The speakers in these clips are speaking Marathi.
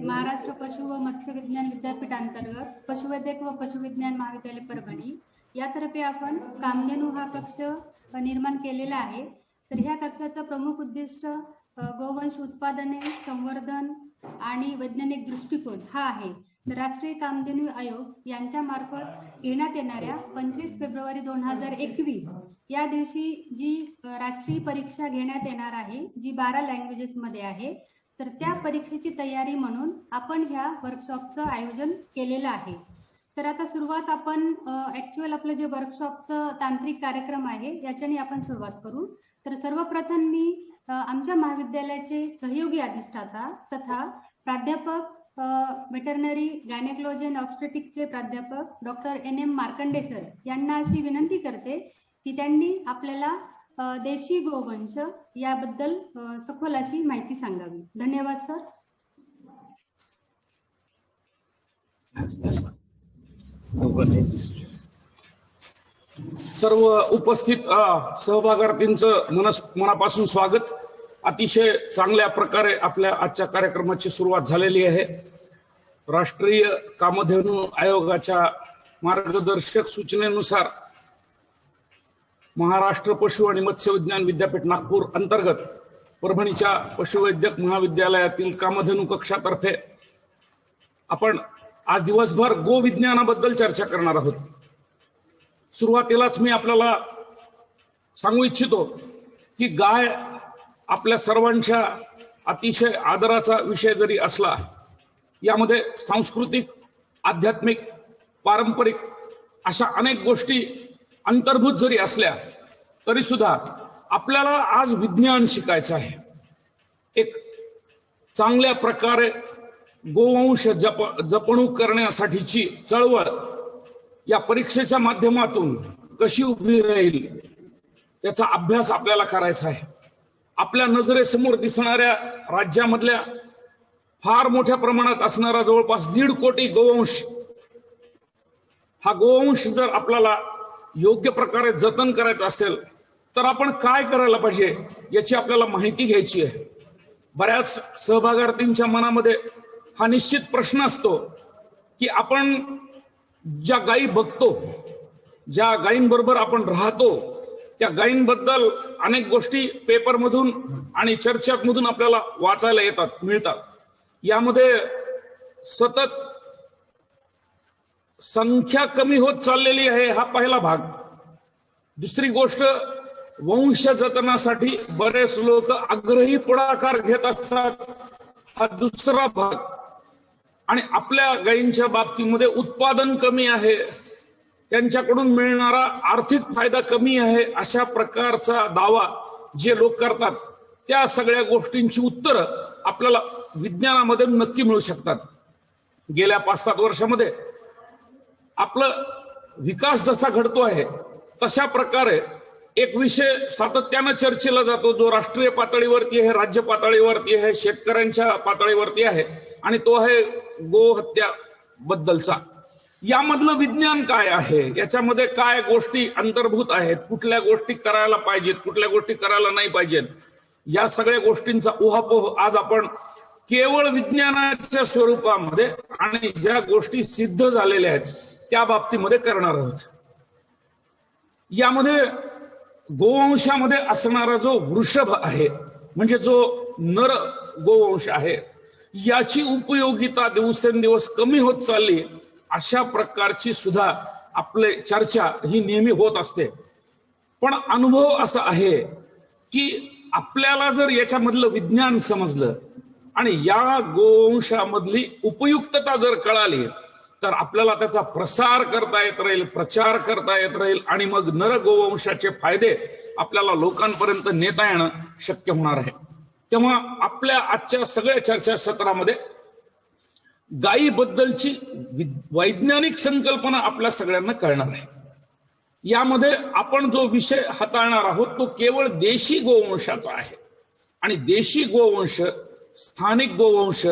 महाराष्ट्र पशु व मत्स्य विज्ञान विद्यापीठांतर्गत पशुवैद्यक व पशुविज्ञान महाविद्यालय परभणी यातर्फे आपण कामधेनू हा कक्ष निर्माण केलेला आहे। तर ह्या कक्षाचं प्रमुख उद्दिष्ट गोवंश उत्पादने, संवर्धन आणि वैज्ञानिक दृष्टिकोन हा आहे। तर राष्ट्रीय कामधेनू आयोग यांच्या मार्फत घेण्यात येणाऱ्या 25 फेब्रुवारी 2021 या दिवशी जी राष्ट्रीय परीक्षा घेण्यात येणार आहे, जी 12 लँग्वेजेस मध्ये आहे, तर त्या परीक्षेची तयारी म्हणून आपण ह्या वर्कशॉपचं आयोजन केलेलं आहे। तर आता सुरुवात आपण ऍक्च्युअल आपलं जे वर्कशॉपचं तांत्रिक कार्यक्रम आहे याच्याने आपण सुरुवात करू। तर सर्वप्रथम मी आमच्या महाविद्यालयाचे सहयोगी अधिष्ठाता तथा प्राध्यापक वेटरनरी गायनेकोलॉजी अँड ऑब्स्टेट्रिक्सचे प्राध्यापक डॉक्टर NM मार्कंडे सर यांना अशी विनंती करते की त्यांनी आपल्याला देशी गोवंश याबद्दल सखोल अशी माहिती सांगावी। धन्यवाद सर। सर्व उपस्थित सहभागार्थींचं मनापासून स्वागत। अतिशय चांगल्या प्रकारे आपल्या आजच्या कार्यक्रमाची सुरुवात झालेली आहे। राष्ट्रीय कामधेनू आयोगाच्या मार्गदर्शक सूचनेनुसार महाराष्ट्र पशु आणि मत्स्य विज्ञान विद्यापीठ नागपूर अंतर्गत परभणीच्या पशुवैद्यक महाविद्यालयातील कामधेनू कक्षातर्फे आपण आज दिवसभर गोविज्ञानाबद्दल चर्चा करणार आहोत। सुरुवातीलाच मी आपल्याला सांगू इच्छितो की गाय आपल्या सर्वांच्या अतिशय आदराचा विषय जरी असला, यामध्ये सांस्कृतिक, आध्यात्मिक, पारंपरिक अशा अनेक गोष्टी अंतर्भूत जरी असल्या तरी सुद्धा आपल्याला आज विज्ञान शिकायचं आहे। एक चांगल्या प्रकारे गोवंश जपणूक करण्यासाठीची चळवळ या परीक्षेच्या माध्यमातून कशी उभी राहील याचा अभ्यास आपल्याला करायचा आहे। आपल्या नजरेसमोर दिसणाऱ्या राज्यामधल्या फार मोठ्या प्रमाणात असणारा जवळपास 1.5 कोटी गोवंश, हा गोवंश जर आपल्याला योग्य प्रकारे जतन करायचं असेल तर आपण काय करायला पाहिजे याची आपल्याला माहिती घ्यायची आहे। बऱ्याच सहभागार्थींच्या मनामध्ये हा निश्चित प्रश्न असतो की आपण ज्या गायी बघतो, ज्या गायींबरोबर आपण राहतो, त्या गायींबद्दल अनेक गोष्टी पेपरमधून आणि चर्चांमधून आपल्याला वाचायला मिळतात। यामध्ये सतत संख्या कमी होत चाललेली आहे, हा पहिला भाग। दुसरी गोष्ट, वंश जतनासाठी बरेच लोक आग्रही पुढाकार घेत असतात, हा दुसरा भाग। आणि आपल्या गायींच्या बाबतीमध्ये उत्पादन कमी आहे, त्यांच्याकडून मिळणारा आर्थिक फायदा कमी आहे, अशा प्रकारचा दावा जे लोक करतात, त्या सगळ्या गोष्टींची उत्तरं आपल्याला विज्ञानामध्ये नक्की मिळू शकतात। गेल्या 5-7 वर्षामध्ये आपलं विकास जसा घडतो आहे तशा प्रकारे एक विषय सातत्यानं चर्चेला जातो, जो राष्ट्रीय पातळीवरती आहे, राज्य पातळीवरती आहे, शेतकऱ्यांच्या पातळीवरती आहे, आणि तो आहे गोहत्या बद्दलचा। यामधलं विज्ञान काय आहे, याच्यामध्ये काय गोष्टी अंतर्भूत आहेत, कुठल्या गोष्टी करायला पाहिजेत, कुठल्या गोष्टी करायला नाही पाहिजेत, या सगळ्या गोष्टींचा उहापोह आज आपण केवळ विज्ञानाच्या स्वरूपामध्ये आणि ज्या गोष्टी सिद्ध झालेल्या आहेत त्या बाबतीमध्ये करणार आहोत। यामध्ये गोवंशामध्ये असणारा जो वृषभ आहे, म्हणजे जो नर गोवंश आहे, याची उपयोगिता दिवसेंदिवस कमी होत चालली, अशा प्रकारची सुद्धा आपले चर्चा ही नेहमी होत असते। पण अनुभव असा आहे की आपल्याला जर याच्यामधलं विज्ञान समजलं आणि या गोवंशामधली उपयुक्तता जर कळाली तर आपल्याला त्याचा प्रसार करता येत राहील, प्रचार करता येत राहील, आणि मग नर गोवंशाचे फायदे आपल्याला लोकांपर्यंत नेता येणं शक्य होणार आहे। तेव्हा आपल्या आजच्या सगळ्या चर्चासत्रामध्ये गायीबद्दलची वैज्ञानिक संकल्पना आपल्या सगळ्यांना कळणार आहे। यामध्ये आपण जो विषय हाताळणार आहोत तो केवळ देशी गोवंशाचा आहे, आणि देशी गोवंश, स्थानिक गोवंश,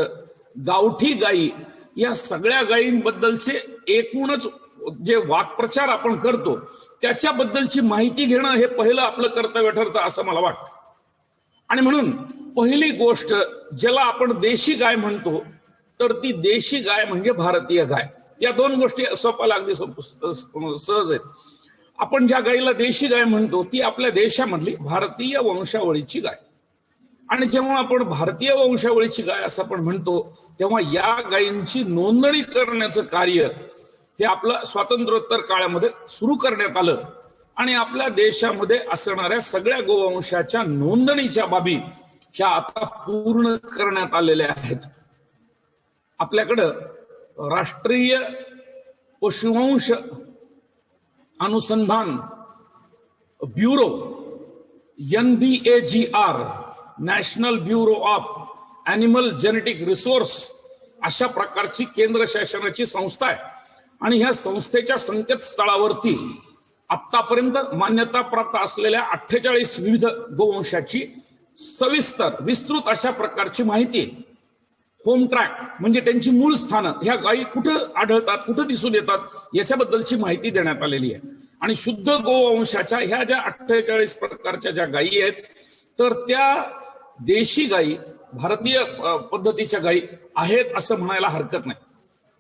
गावठी गायी, या सगळ्या गायींबद्दलचे एकूणच जे वाक्प्रचार आपण करतो त्याच्याबद्दलची माहिती घेणं हे पहिलं आपलं कर्तव्य ठरतं असं मला वाटतं। आणि म्हणून पहिली गोष्ट ज्याला आपण देशी गाय म्हणतो तर ती देशी गाय म्हणजे भारतीय गाय. या दोन गोष्टी सोप्याला अगदी सहज आहेत. आपण ज्या गायीला देशी गाय म्हणतो ती आपल्या देशामधली भारतीय वंशावळीची गाय. आणि जेव्हा आपण भारतीय वंशावळीची गाय असं आपण म्हणतो तेव्हा या गायींची नोंदणी करण्याचं कार्य हे आपलं स्वातंत्र्योत्तर काळामध्ये सुरू करण्यात आलं. आणि आपल्या देशामध्ये असणाऱ्या सगळ्या गोवंशाच्या नोंदणीच्या बाबी ह्या आता पूर्ण करण्यात आलेल्या आहेत. आपल्याकडं राष्ट्रीय पशुवंश अनुसंधान bureau NBAGR, national bureau of animal genetic resource अशा प्रकारची केंद्र शासनाची संस्था आहे. आणि ह्या संस्थेच्या संकेतस्थळावरती आतापर्यंत मान्यता प्राप्त असलेल्या 48 विविध गोवंशाची सविस्तर विस्तृत अशा प्रकारची माहिती, होम ट्रॅक म्हणजे त्यांची मूळ स्थानं, ह्या गायी कुठं आढळतात, कुठं दिसून येतात याच्याबद्दलची माहिती देण्यात आलेली आहे. आणि शुद्ध गोवंशाच्या ह्या ज्या 48 प्रकारच्या ज्या गायी आहेत तर त्या देशी गायी भारतीय पद्धतीच्या गायी आहेत असं म्हणायला हरकत नाही.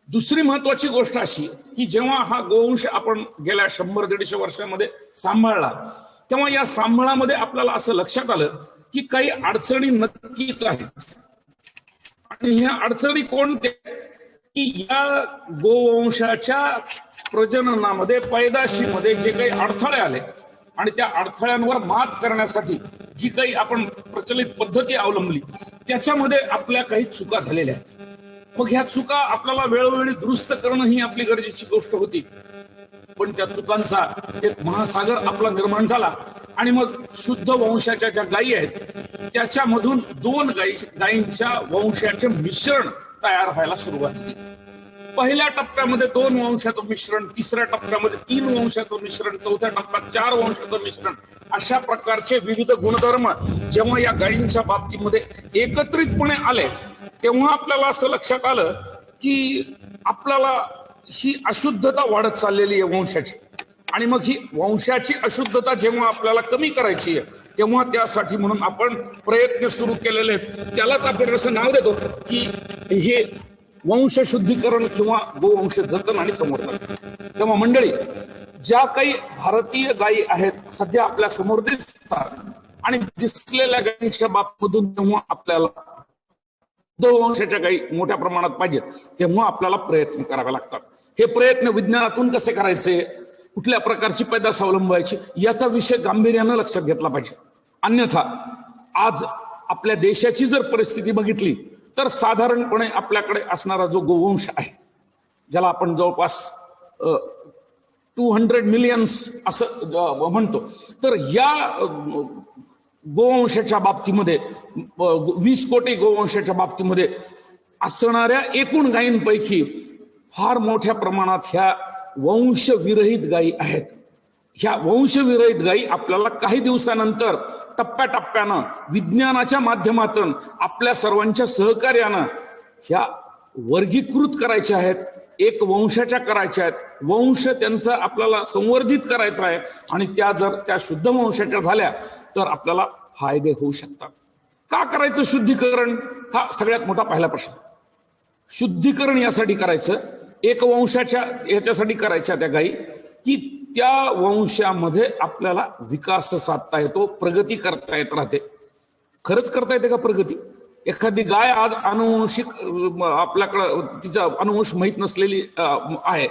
दुसरी महत्वाची गोष्ट अशी की जेव्हा हा गोवंश आपण गेल्या 100-150 वर्षामध्ये सांभाळला तेव्हा या सांभाळामध्ये आपल्याला असं लक्षात आलं की काही अडचणी नक्कीच आहेत. आणि ह्या अडचणी कोणत्या की या गोवंशाच्या प्रजननामध्ये पैदाशीमध्ये जे काही अडथळे आले आणि त्या अडथळ्यांवर मात करण्यासाठी जी काही आपण प्रचलित पद्धती अवलंबली त्याच्यामध्ये आपल्या काही चुका झालेल्या आहेत. मग ह्या चुका आपल्याला वेळोवेळी दुरुस्त करणं ही आपली गरजेची गोष्ट होती. पण त्या चुकांचा एक महासागर आपला निर्माण झाला आणि मग शुद्ध वंशाच्या ज्या गायी आहेत त्याच्यामधून 2 गायींच्या वंशाचे मिश्रण तयार व्हायला सुरुवात झाली. पहिल्या टप्प्यामध्ये 2 वंशाचं मिश्रण, तिसऱ्या टप्प्यामध्ये 3 वंशाचं मिश्रण, चौथ्या टप्प्यात 4 वंशाचं मिश्रण, अशा प्रकारचे विविध गुणधर्म जेव्हा या गायींच्या बाबतीमध्ये एकत्रितपणे आले तेव्हा आपल्याला असं लक्षात आलं की आपल्याला ही अशुद्धता वाढत चाललेली आहे वंशाची. आणि मग ही वंशाची अशुद्धता जेव्हा आपल्याला कमी करायची आहे तेव्हा त्यासाठी म्हणून आपण प्रयत्न सुरू केलेले आहेत. त्यालाच आपण असं नाव देतो की हे वंश शुद्धीकरण किंवा गोवंश जतन आणि संवर्धन. तेव्हा मंडळी ज्या काही भारतीय गायी आहेत सध्या आपल्या समोर दिसतात आणि दिसलेल्या गायींच्या बाबतीमधून तेव्हा आपल्याला वंशाच्या गायी मोठ्या प्रमाणात पाहिजेत तेव्हा आपल्याला प्रयत्न करावे लागतात. हे प्रयत्न विज्ञानातून कसे करायचे, कुठल्या प्रकारची पैदास अवलंबायची याचा विषय गांभीर्यानं लक्षात घेतला पाहिजे. अन्यथा आज आपल्या देशाची जर परिस्थिती बघितली तर साधारणपणे आपल्याकडे असणारा जो गोवंश आहे ज्याला आपण जवळपास 200 मिलियन्स असं म्हणतो तर या गोवंशाच्या बाबतीमध्ये 20 कोटी गोवंशाच्या बाबतीमध्ये असणाऱ्या एकूण गायींपैकी फार मोठ्या प्रमाणात ह्या वंशविरहित गायी आहेत. ह्या वंशविरहित गायी आपल्याला काही दिवसानंतर टप्प्याटप्प्यानं विज्ञानाच्या माध्यमातून आपल्या सर्वांच्या सहकार्यानं ह्या वर्गीकृत करायच्या आहेत, एक वंशाच्या करायच्या आहेत. वंश त्यांचा आपल्याला संवर्धित करायचा आहे आणि त्या जर त्या शुद्ध वंशाच्या झाल्या तर आपल्याला फायदे होऊ शकतात. का करायचं शुद्धीकरण हा सगळ्यात मोठा पहिला प्रश्न. शुद्धीकरण यासाठी करायचं, एक वंशाच्या याच्यासाठी करायच्या त्या गायी की त्या वंशामध्ये आपल्याला विकास साधता येतो, प्रगती करता येत राहते. खरंच करता येते का प्रगती? एखादी गाय आज अनुवंशिक आपल्याकडं तिचा अनुवंश माहीत नसलेली आहे,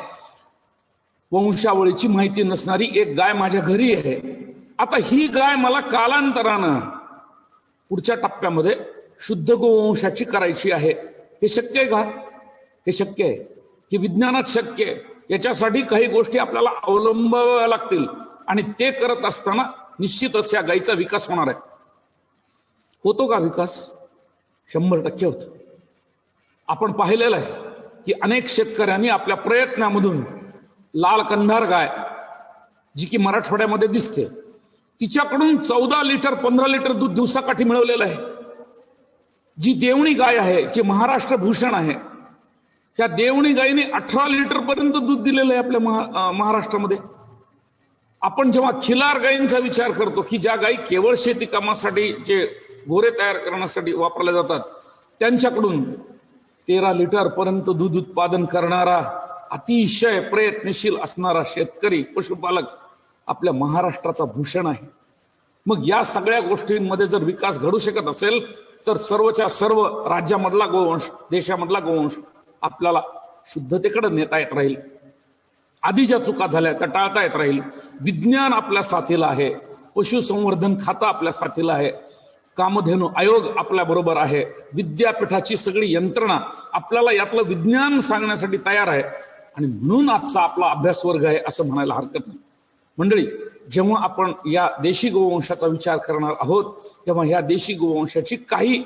वंशावळीची माहिती नसणारी एक गाय माझ्या घरी आहे. आता ही गाय मला कालांतरानं पुढच्या टप्प्यामध्ये शुद्ध गोवंशाची करायची आहे. हे शक्य आहे का? हे शक्य आहे की विज्ञानात शक्य आहे. याच्यासाठी काही गोष्टी आपल्याला अवलंबाव्या लागतील आणि ते करत असताना निश्चितच या गायीचा विकास होणार आहे. होतो का विकास? 100% होतो. आपण पाहिलेलं आहे की अनेक शेतकऱ्यांनी आपल्या प्रयत्नामधून लाल कंधार गाय जी की मराठवाड्यामध्ये दिसते तिच्याकडून 14 लिटर 15 लिटर दूध दिवसाकाठी मिळवलेलं आहे. जी देवणी गाय आहे, जी महाराष्ट्र भूषण आहे, त्या देवणी गायीने 18 लिटर पर्यंत दूध दिलेलं आहे आपल्या महाराष्ट्रामध्ये. आपण जेव्हा खिलार गायींचा विचार करतो की ज्या गायी केवळ शेती कामासाठी जे गोरे तयार करण्यासाठी वापरल्या जातात त्यांच्याकडून 13 लिटर पर्यंत दूध उत्पादन करणारा अतिशय प्रयत्नशील असणारा शेतकरी पशुपालक आपल्या महाराष्ट्राचा भूषण आहे. मग या सगळ्या गोष्टींमध्ये जर विकास घडू शकत असेल तर सर्वच्या सर्व राज्यामधला गोवंश, देशामधला गोवंश आपल्याला शुद्धतेकडे नेता येत राहील. आधी ज्या चुका झाल्या त्या टाळता येत राहील. विज्ञान आपल्या साथीला आहे, पशुसंवर्धन खातं आपल्या साथीला आहे, कामधेनू आयोग आपल्या बरोबर आहे, विद्यापीठाची सगळी यंत्रणा आपल्याला यातलं विज्ञान सांगण्यासाठी तयार आहे. आणि म्हणून आजचा आपला अभ्यास वर्ग आहे असं म्हणायला हरकत नाही. मंडळी, जेव्हा आपण या देशी गोवंशाचा विचार करणार आहोत तेव्हा या देशी गोवंशाची काही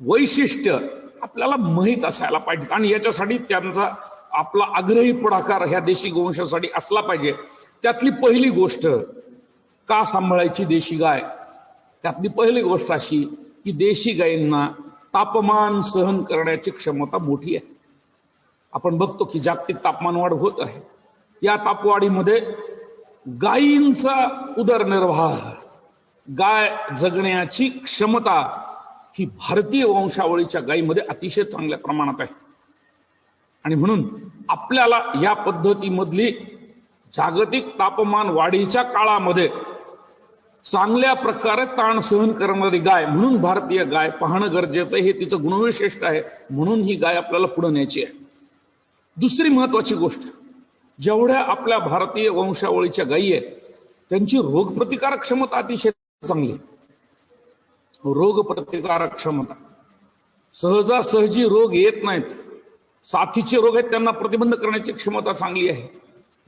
वैशिष्ट्य आपल्याला माहीत असायला पाहिजेत आणि याच्यासाठी त्यांचा आपला आग्रही पुढाकार ह्या देशी गोवंशासाठी असला पाहिजे. त्यातली पहिली गोष्ट, का सांभाळायची देशी गाय? त्यातली पहिली गोष्ट अशी की देशी गायींना तापमान सहन करण्याची क्षमता मोठी आहे. आपण बघतो की जागतिक तापमानवाढ होत आहे. या तापवाढीमध्ये गायींचा उदरनिर्वाह, गाय जगण्याची क्षमता ही भारतीय वंशावळीच्या गायीमध्ये अतिशय चांगल्या प्रमाणात आहे. आणि म्हणून आपल्याला या पद्धतीमधली जागतिक तापमान वाढीच्या काळामध्ये चांगल्या प्रकारे ताण सहन करणारी गाय म्हणून भारतीय गाय पाहणं गरजेचं आहे. हे तिचं गुणविशेष आहे, म्हणून ही गाय आपल्याला पुढे न्यायची आहे. दुसरी महत्वाची गोष्ट, जेवढ्या आपल्या भारतीय वंशावळीच्या गायी आहेत त्यांची रोगप्रतिकारक क्षमता अतिशय चांगली आहे. रोगप्रतिकारक क्षमता, सहजासहजी रोग येत नाहीत. साथीचे रोग आहेत त्यांना प्रतिबंध करण्याची क्षमता चांगली आहे.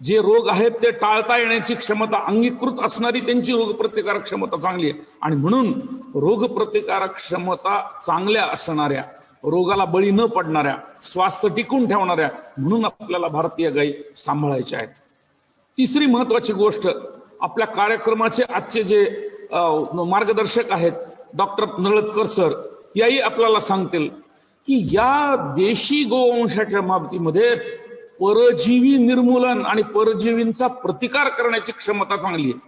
जे रोग आहेत ते टाळता येण्याची क्षमता, अंगीकृत असणारी त्यांची रोगप्रतिकारक क्षमता चांगली आहे. आणि म्हणून रोगप्रतिकारक क्षमता चांगल्या असणाऱ्या, रोगाला बळी न पडणाऱ्या, स्वास्थ्य टिकून ठेवणाऱ्या म्हणून आपल्याला भारतीय गायी सांभाळायच्या आहेत. तिसरी महत्वाची गोष्ट, आपल्या कार्यक्रमाचे आजचे जे मार्गदर्शक आहेत डॉक्टर नळदकर सर, याही आपल्याला सांगतील की या देशी गोवंशाच्या बाबतीमध्ये परजीवी निर्मूलन आणि परजीवींचा प्रतिकार करण्याची क्षमता चांगली आहे.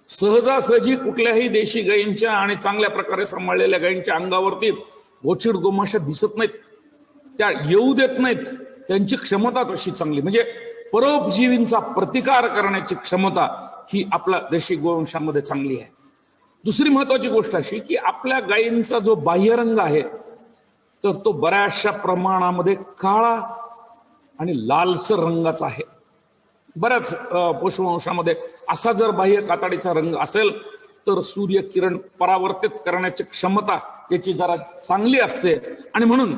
सहजासहजी कुठल्याही देशी गायींच्या आणि चांगल्या प्रकारे सांभाळलेल्या गायींच्या अंगावरती गोचिड गोमाशा दिसत नाहीत, त्या येऊ देत नाहीत. त्यांची क्षमता तशी चांगली, म्हणजे परोपजीवींचा प्रतिकार करण्याची क्षमता ही आपल्या देशी गोवंशामध्ये चांगली आहे. दुसरी महत्वाची गोष्ट अशी की आपल्या गायींचा जो बाह्यरंग आहे तर तो बऱ्याचशा प्रमाणामध्ये काळा आणि लालसर रंगाचा आहे. बऱ्याच पशुवंशामध्ये असा जर बाह्य कातडीचा रंग असेल तर सूर्यकिरण परावर्तित करण्याची क्षमता याची जरा चांगली असते. आणि म्हणून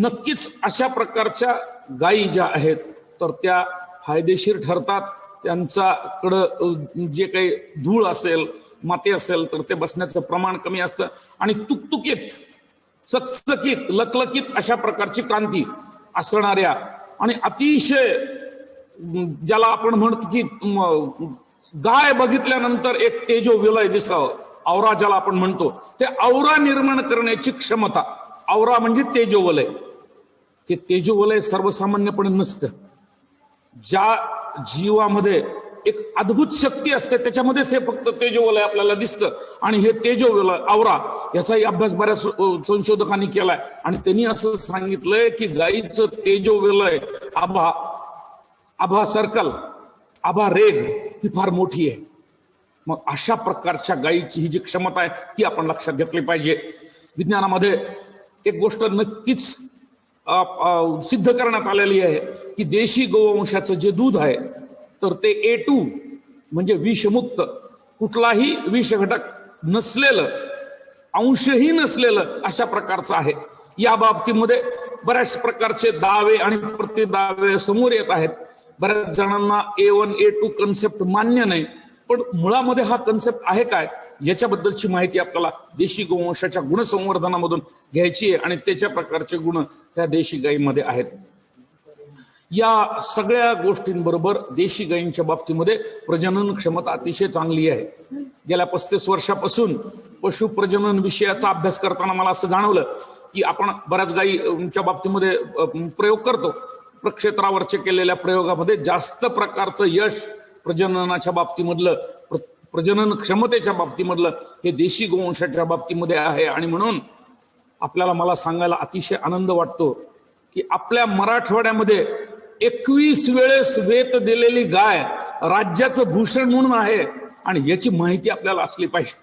नक्कीच अशा प्रकारच्या गायी ज्या आहेत तर त्या फायदेशीर ठरतात. त्यांच्याकडं जे काही धूळ असेल, माती असेल तर ते बसण्याचं प्रमाण कमी असतं आणि तुकतुकीत, चकचकीत, लकलकीत अशा प्रकारची कांती असणाऱ्या आणि अतिशय ज्याला आपण म्हणतो की गाय बघितल्यानंतर एक तेजो विलय दिसावं, औरा ज्याला आपण म्हणतो, ते औरा निर्माण करण्याची क्षमता. औरा म्हणजे तेजोवलय. ते तेजोवलय सर्वसामान्यपणे नसतं. ज्या जीवामध्ये एक अद्भुत शक्ती असते त्याच्यामध्येच हे फक्त तेजोवलय आपल्याला दिसतं. आणि हे तेजोवलय, औरा, याचाही अभ्यास बऱ्याच संशोधकांनी केलाय आणि त्यांनी असं सांगितलंय की गायीचं तेजोवलय, आभा सर्कल, आभा रेग ही फार मोठी आहे. मग अशा प्रकारच्या गायीची ही जी क्षमता आहे ती आपण लक्षात घेतली पाहिजे. विज्ञानामध्ये एक गोष्ट नक्कीच सिद्ध करण्यात आलेली आहे की देशी गोवंशाचं जे दूध आहे तर ते A2 म्हणजे विषमुक्त, कुठलाही विष घटक नसलेलं, अंशही नसलेलं अशा प्रकारचं आहे. या बाबतीमध्ये बऱ्याच प्रकारचे दावे आणि प्रतिदावे समोर येत आहेत. बऱ्याच जणांना A1 A2 कन्सेप्ट मान्य नाही, पण मुळामध्ये हा कन्सेप्ट आहे काय याच्याबद्दलची माहिती आपल्याला देशी गोवंशाच्या गुणसंवर्धनामधून घ्यायची आहे आणि त्याच्या प्रकारचे गुण त्या देशी गायीमध्ये आहेत. या सगळ्या गोष्टींबरोबर देशी गायींच्या बाबतीमध्ये प्रजनन क्षमता अतिशय चांगली आहे. गेल्या 35 वर्षापासून पशु प्रजनन विषयाचा अभ्यास करताना मला असं जाणवलं की आपण बऱ्याच गायींच्या बाबतीमध्ये प्रयोग करतो. प्रक्षेत्रावरचे केलेल्या प्रयोगामध्ये जास्त प्रकारचं यश प्रजननाच्या बाबतीमधलं, प्रजनन क्षमतेच्या बाबतीमधलं हे देशी गोवंशाच्या बाबतीमध्ये आहे. आणि म्हणून आपल्याला, मला सांगायला अतिशय आनंद वाटतो की आपल्या मराठवाड्यामध्ये 21 वेळेस वेत दिलेली गाय राज्याचं भूषण म्हणून आहे आणि याची माहिती आपल्याला असली पाहिजे.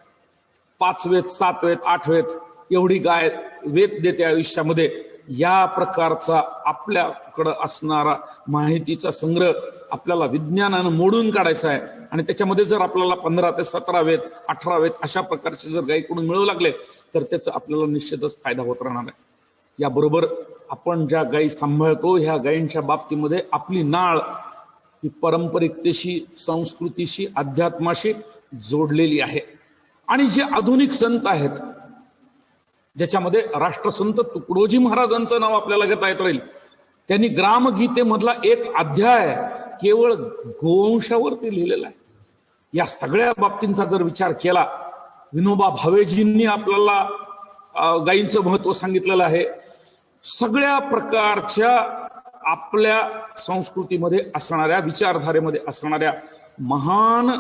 5 वेत, 7 वेत, 8 वेत एवढी गाय वेत देते आयुष्यामध्ये. या प्रकारचा आपल्याकडं असणारा माहितीचा संग्रह आपल्याला विज्ञानानं मोडून काढायचा आहे आणि त्याच्यामध्ये जर आपल्याला 15 ते 17 वेत, 18 वेत अशा प्रकारचे जर गायीकडून मिळू लागले तर त्याचा आपल्याला निश्चितच फायदा होत राहणार आहे. याबरोबर आपण ज्या गायी सांभाळतो ह्या गायींच्या बाबतीमध्ये आपली नाळ ही पारंपरिकतेशी, संस्कृतीशी, अध्यात्माशी जोडलेली आहे. आणि जे आधुनिक संत आहेत ज्याच्यामध्ये राष्ट्रसंत तुकडोजी महाराजांचं नाव आपल्याला घेता येत राहील, त्यांनी ग्रामगीतेमधला एक अध्याय केवळ गोवंशावरती लिहिलेला आहे. या सगळ्या बाबतींचा जर विचार केला, विनोबा भावेजींनी आपल्याला गायींचं महत्व सांगितलेलं आहे. सगळ्या प्रकारच्या आपल्या संस्कृतीमध्ये असणाऱ्या, विचारधारेमध्ये असणाऱ्या महान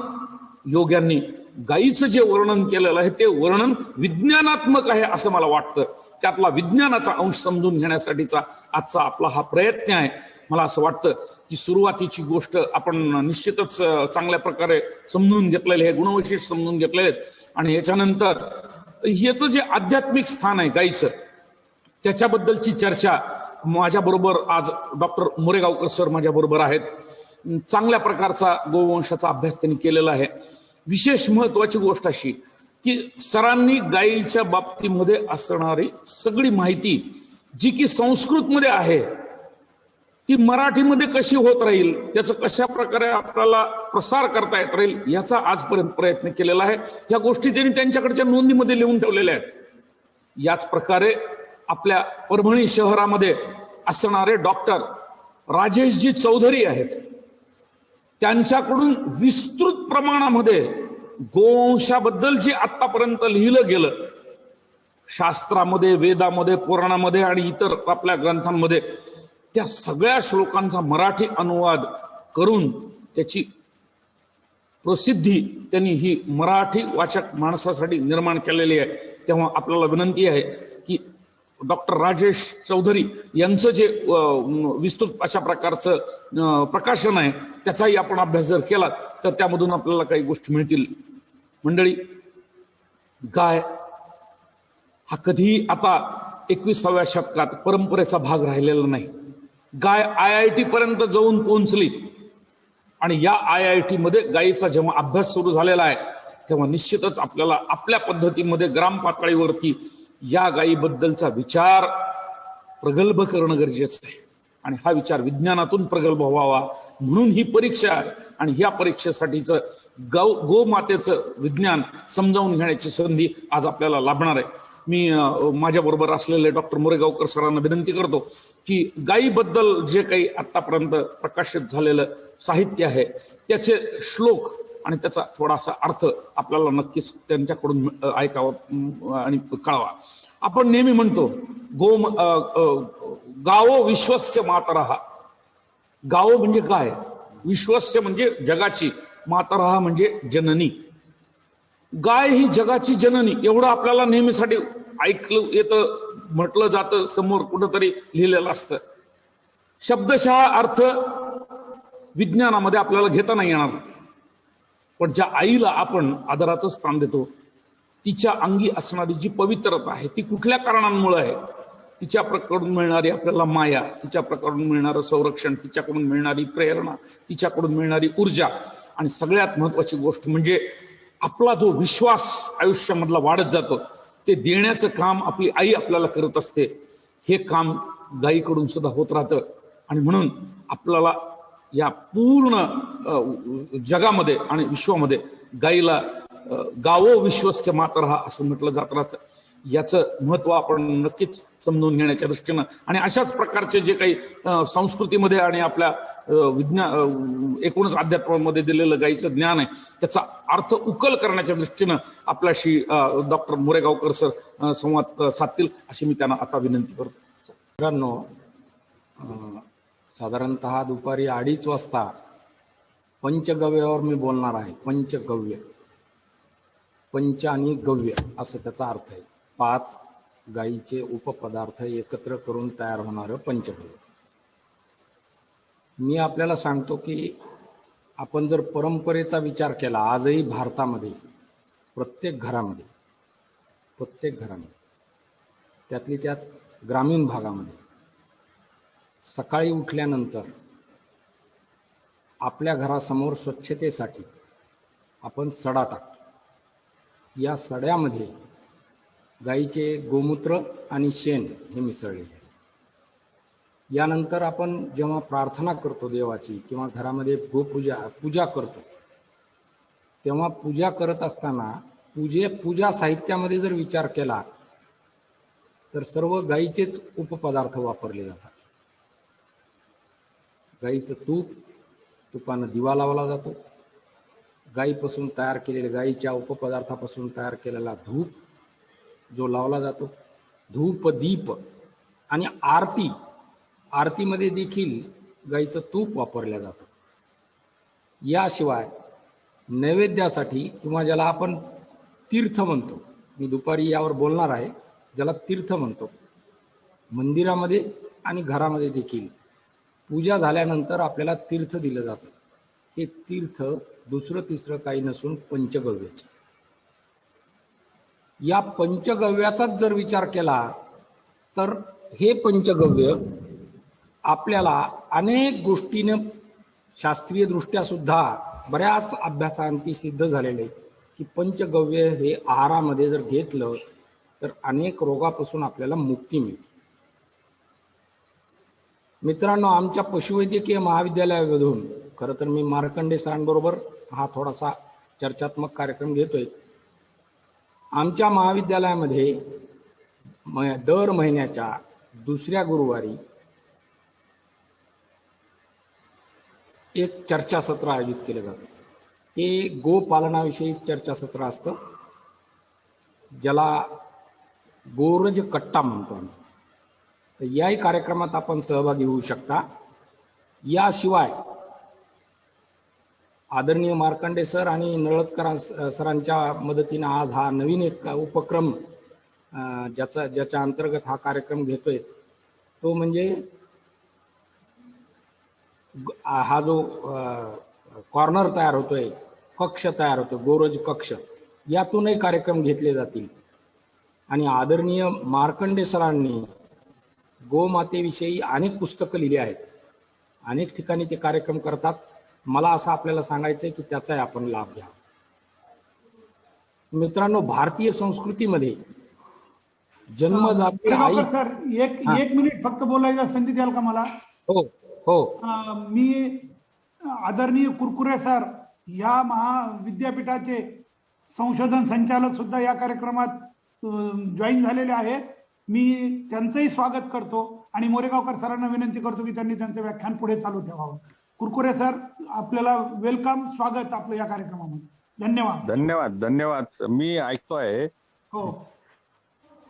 योग्यांनी गायीचं जे वर्णन केलेलं आहे ते वर्णन विज्ञानात्मक आहे असं मला वाटतं. त्यातला विज्ञानाचा अंश समजून घेण्यासाठीचा आजचा आपला हा प्रयत्न आहे. मला असं वाटतं की सुरुवातीची गोष्ट आपण निश्चितच चांगल्या प्रकारे समजून घेतलेले आहे, गुणवैशिष्ट्य समजून घेतलेले आहेत. आणि याच्यानंतर याचं जे आध्यात्मिक स्थान आहे गायीचं, त्याच्याबद्दलची चर्चा माझ्याबरोबर आज डॉक्टर मोरेगावकर सर माझ्याबरोबर आहेत. चांगल्या प्रकारचा गोवंशाचा अभ्यास त्यांनी केलेला आहे. विशेष महत्वाची गोष्ट अशी की सरांनी गायीच्या बाबतीमध्ये असणारी सगळी माहिती जी की संस्कृतमध्ये आहे ती मराठीमध्ये कशी होत राहील, त्याचं कशा प्रकारे आपल्याला प्रसार करता येत राहील याचा आजपर्यंत प्रयत्न केलेला आहे. या गोष्टी त्यांनी त्यांच्याकडच्या नोंदीमध्ये लिहून ठेवलेल्या आहेत. याच प्रकारे आपल्या परभणी शहरामध्ये असणारे डॉक्टर राजेशजी चौधरी आहेत, त्यांच्याकडून विस्तृत प्रमाणामध्ये गोवंशाबद्दल जे आतापर्यंत लिहिलं गेलं शास्त्रामध्ये, वेदामध्ये, पुराणामध्ये आणि इतर आपल्या ग्रंथांमध्ये, त्या सगळ्या श्लोकांचा मराठी अनुवाद करून त्याची प्रसिद्धी त्यांनी ही मराठी वाचक माणसासाठी निर्माण केलेली आहे. तेव्हा आपल्याला विनंती आहे की डॉक्टर राजेश चौधरी यांचं जे विस्तृत अशा प्रकारचं प्रकाशन आहे त्याचाही आपण अभ्यास जर केला तर त्यामधून आपल्याला काही गोष्टी मिळतील. मंडळी, गाय हा कधीही आता 21व्या शतकात परंपरेचा भाग राहिलेला नाही. गाय IIT पर्यंत जाऊन पोहोचली आणि या IIT मध्ये गायीचा जेव्हा अभ्यास सुरू झालेला आहे तेव्हा निश्चितच आपल्याला आपल्या पद्धतीमध्ये ग्राम पातळीवरती या गायीबद्दलचा विचार प्रगल्भ करणं गरजेचं आहे. आणि हा विचार विज्ञानातून प्रगल्भ व्हावा म्हणून ही परीक्षा आहे. आणि ह्या परीक्षेसाठीचं गोमातेचं विज्ञान समजावून घेण्याची संधी आज आपल्याला लाभणार आहे. मी माझ्याबरोबर असलेले डॉक्टर मोरेगावकर सरांना विनंती करतो की गायीबद्दल जे काही आतापर्यंत प्रकाशित झालेलं साहित्य आहे त्याचे श्लोक आणि त्याचा थोडासा अर्थ आपल्याला नक्कीच त्यांच्याकडून ऐकावा आणि कळावा. आपण नेहमी म्हणतो गावो विश्वस्य मातरः. गावो म्हणजे काय, विश्वस्य म्हणजे जगाची, मातरः म्हणजे जननी. गाय ही जगाची जननी एवढं आपल्याला नेहमीसाठी ऐकलं येतं, म्हटलं जातं, समोर कुठंतरी लिहिलेलं असतं. शब्दशः अर्थ विज्ञानामध्ये आपल्याला घेता नाही येणार. पण ज्या आईला आपण आदराचं स्थान देतो तिच्या अंगी असणारी जी पवित्रता आहे ती कुठल्या कारणांमुळे आहे, तिच्याकडून मिळणारी आपल्याला माया, तिच्याकडून मिळणारं संरक्षण, तिच्याकडून मिळणारी प्रेरणा, तिच्याकडून मिळणारी ऊर्जा आणि सगळ्यात महत्वाची गोष्ट म्हणजे आपला जो विश्वास आयुष्यामधला वाढत जातो ते देण्याचं काम आपली आई आपल्याला करत असते. हे काम गायीकडून सुद्धा होत राहतं. आणि म्हणून आपल्याला या पूर्ण जगामध्ये आणि विश्वामध्ये गायीला गावो विश्वस्य मातरः असं म्हटलं जात राहतं. याचं महत्व आपण नक्कीच समजून घेण्याच्या दृष्टीनं आणि अशाच प्रकारचे जे काही संस्कृतीमध्ये आणि आपल्या एकूणच अध्यात्मामध्ये दिलेलं गायीचं ज्ञान आहे त्याचा अर्थ उकल करण्याच्या दृष्टीनं आपल्याशी डॉक्टर मोरेगावकर सर संवाद साधतील अशी मी त्यांना आता विनंती करतो. मित्रांनो, साधारणतः दुपारी 2:30 वाजता पंचगव्यावर मी बोलणार आहे. पंचगव्य, पंच आणि गव्य असं त्याचा अर्थ आहे. 5 गाईचे उपपदार्थ एकत्र करून तयार होणारं पंचगव्य. मी आपल्याला सांगतो की आपण जर परंपरेचा विचार केला, आजही भारतामध्ये प्रत्येक घरामध्ये त्यातली त्यात ग्रामीण भागामध्ये सकाळी उठल्यानंतर आपल्या घरासमोर स्वच्छतेसाठी आपण सडा टाकतो. या सड्यामध्ये गाईचे गोमूत्र आणि शेण हे मिसळलेले असते. यानंतर आपण जेव्हा प्रार्थना करतो देवाची किंवा घरामध्ये पूजा करतो, तेव्हा पूजा करत असताना पूजा साहित्यामध्ये जर विचार केला तर सर्व गाईचेच उपपदार्थ वापरले जातात. गाईचं तुपानं दिवा लावला जातो. गाईपासून तयार केलेले, गाईच्या उपपदार्थापासून तयार केलेला धूप जो लावला जातो, धूप दीप आणि आरतीमध्ये देखील गाईचं तूप वापरलं जातं. याशिवाय नैवेद्यासाठी किंवा ज्याला आपण तीर्थ म्हणतो, मी दुपारी यावर बोलणार आहे, ज्याला तीर्थ म्हणतो, मंदिरामध्ये आणि घरामध्ये देखील पूजा झाल्यानंतर आपल्याला तीर्थ दिलं जातं. हे तीर्थ दुसरं तिसरं काही नसून पंचगव्यच. या पंचगव्याचाच जर विचार केला तर हे पंचगव्य आपल्याला अनेक गोष्टीने शास्त्रीय दृष्ट्या सुद्धा बऱ्याच अभ्यासांती सिद्ध झालेले आहे की पंचगव्य हे आहारामध्ये जर घेतलं तर अनेक रोगापासून आपल्याला मुक्ती मिळते. मित्रांनो, आमच्या पशुवैद्यकीय महाविद्यालयामधून, खरं तर मी मार्कंडे सरांबरोबर हा थोडासा चर्चात्मक कार्यक्रम घेतोय. आमच्या महाविद्यालयामध्ये दर महिन्याच्या दुसऱ्या गुरुवारी एक चर्चासत्र आयोजित केलं जातं. ते गोपालनाविषयी चर्चासत्र असतं, ज्याला गोरज कट्टा म्हणतो आम्ही. तर याही कार्यक्रमात आपण सहभागी होऊ शकता. याशिवाय आदरणीय मार्कंडे सर आणि नळदकर सरांच्या मदतीने आज हा नवीन एक उपक्रम ज्याच्या अंतर्गत हा कार्यक्रम घेतोय, तो म्हणजे हा जो कॉर्नर तयार होतोय, कक्ष तयार होतो, गोरज कक्ष, यातूनही कार्यक्रम घेतले जातील. आणि आदरणीय मार्कंडे सरांनी गोमातेविषयी अनेक पुस्तकं लिहिली आहेत, अनेक ठिकाणी ते कार्यक्रम करतात. मला असं आपल्याला सांगायचंय की त्याचाही आपण लाभ घ्या. मित्रांनो, भारतीय संस्कृतीमध्ये जन्मदात्री आई. सर एक मिनिट फक्त बोलायला संधी द्याल का मला? हो हो. मी आदरणीय कुरकुरे सर या महाविद्यापीठाचे संशोधन संचालक सुद्धा या कार्यक्रमात जॉईन झालेले आहेत. मी त्यांचंही स्वागत करतो आणि मोरेगावकर सरांना विनंती करतो की त्यांनी त्यांचं व्याख्यान पुढे चालू ठेवावं. कुरकुरे सर, आपल्याला वेलकम, स्वागत आपलं या कार्यक्रमामध्ये. धन्यवाद. धन्यवाद धन्यवाद. मी ऐकतोय. हो,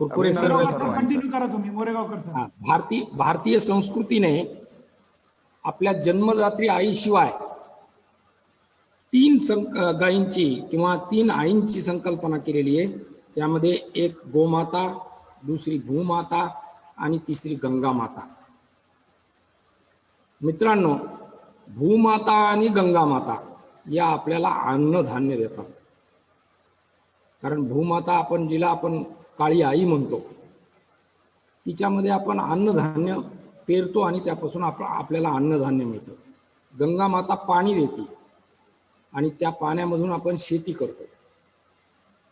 कुरकुरे सर कंटिन्यू करा तुम्ही. मोरेगावकर सर. भारतीय संस्कृतीने आपल्या जन्मदात्री आईशिवाय 3 गायींची किंवा 3 आईंची संकल्पना केलेली आहे. त्यामध्ये एक गोमाता, दुसरी भूमाता आणि तिसरी गंगा माता. मित्रांनो, भूमाता आणि गंगा माता या आपल्याला अन्नधान्य देतात. कारण भूमाता जिला आपण काळी आई म्हणतो, तिच्यामध्ये आपण अन्नधान्य पेरतो आणि त्यापासून आपल्याला अन्नधान्य मिळतं. गंगा माता पाणी देते आणि त्या पाण्यामधून आपण शेती करतो.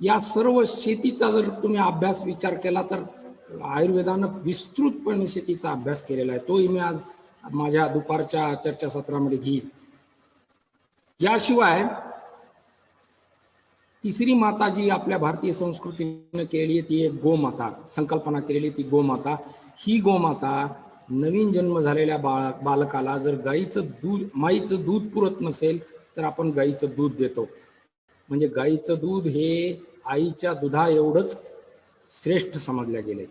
या सर्व शेतीचा जर तुम्ही अभ्यास विचार केला तर आयुर्वेदानं विस्तृतपणे शेतीचा अभ्यास केलेला आहे. तोही मी आज माझ्या दुपारच्या चर्चासत्रामध्ये घेईन. याशिवाय तिसरी माता जी आपल्या भारतीय संस्कृतीने केलेली आहे ती एक गोमाता, संकल्पना केलेली ती गोमाता. ही गोमाता नवीन जन्म झालेल्या बालकाला जर माईचं दूध पुरत नसेल तर आपण गाईचं दूध देतो. म्हणजे गाईचं दूध हे आईच्या दुधा एवढंच श्रेष्ठ समजलं गेले.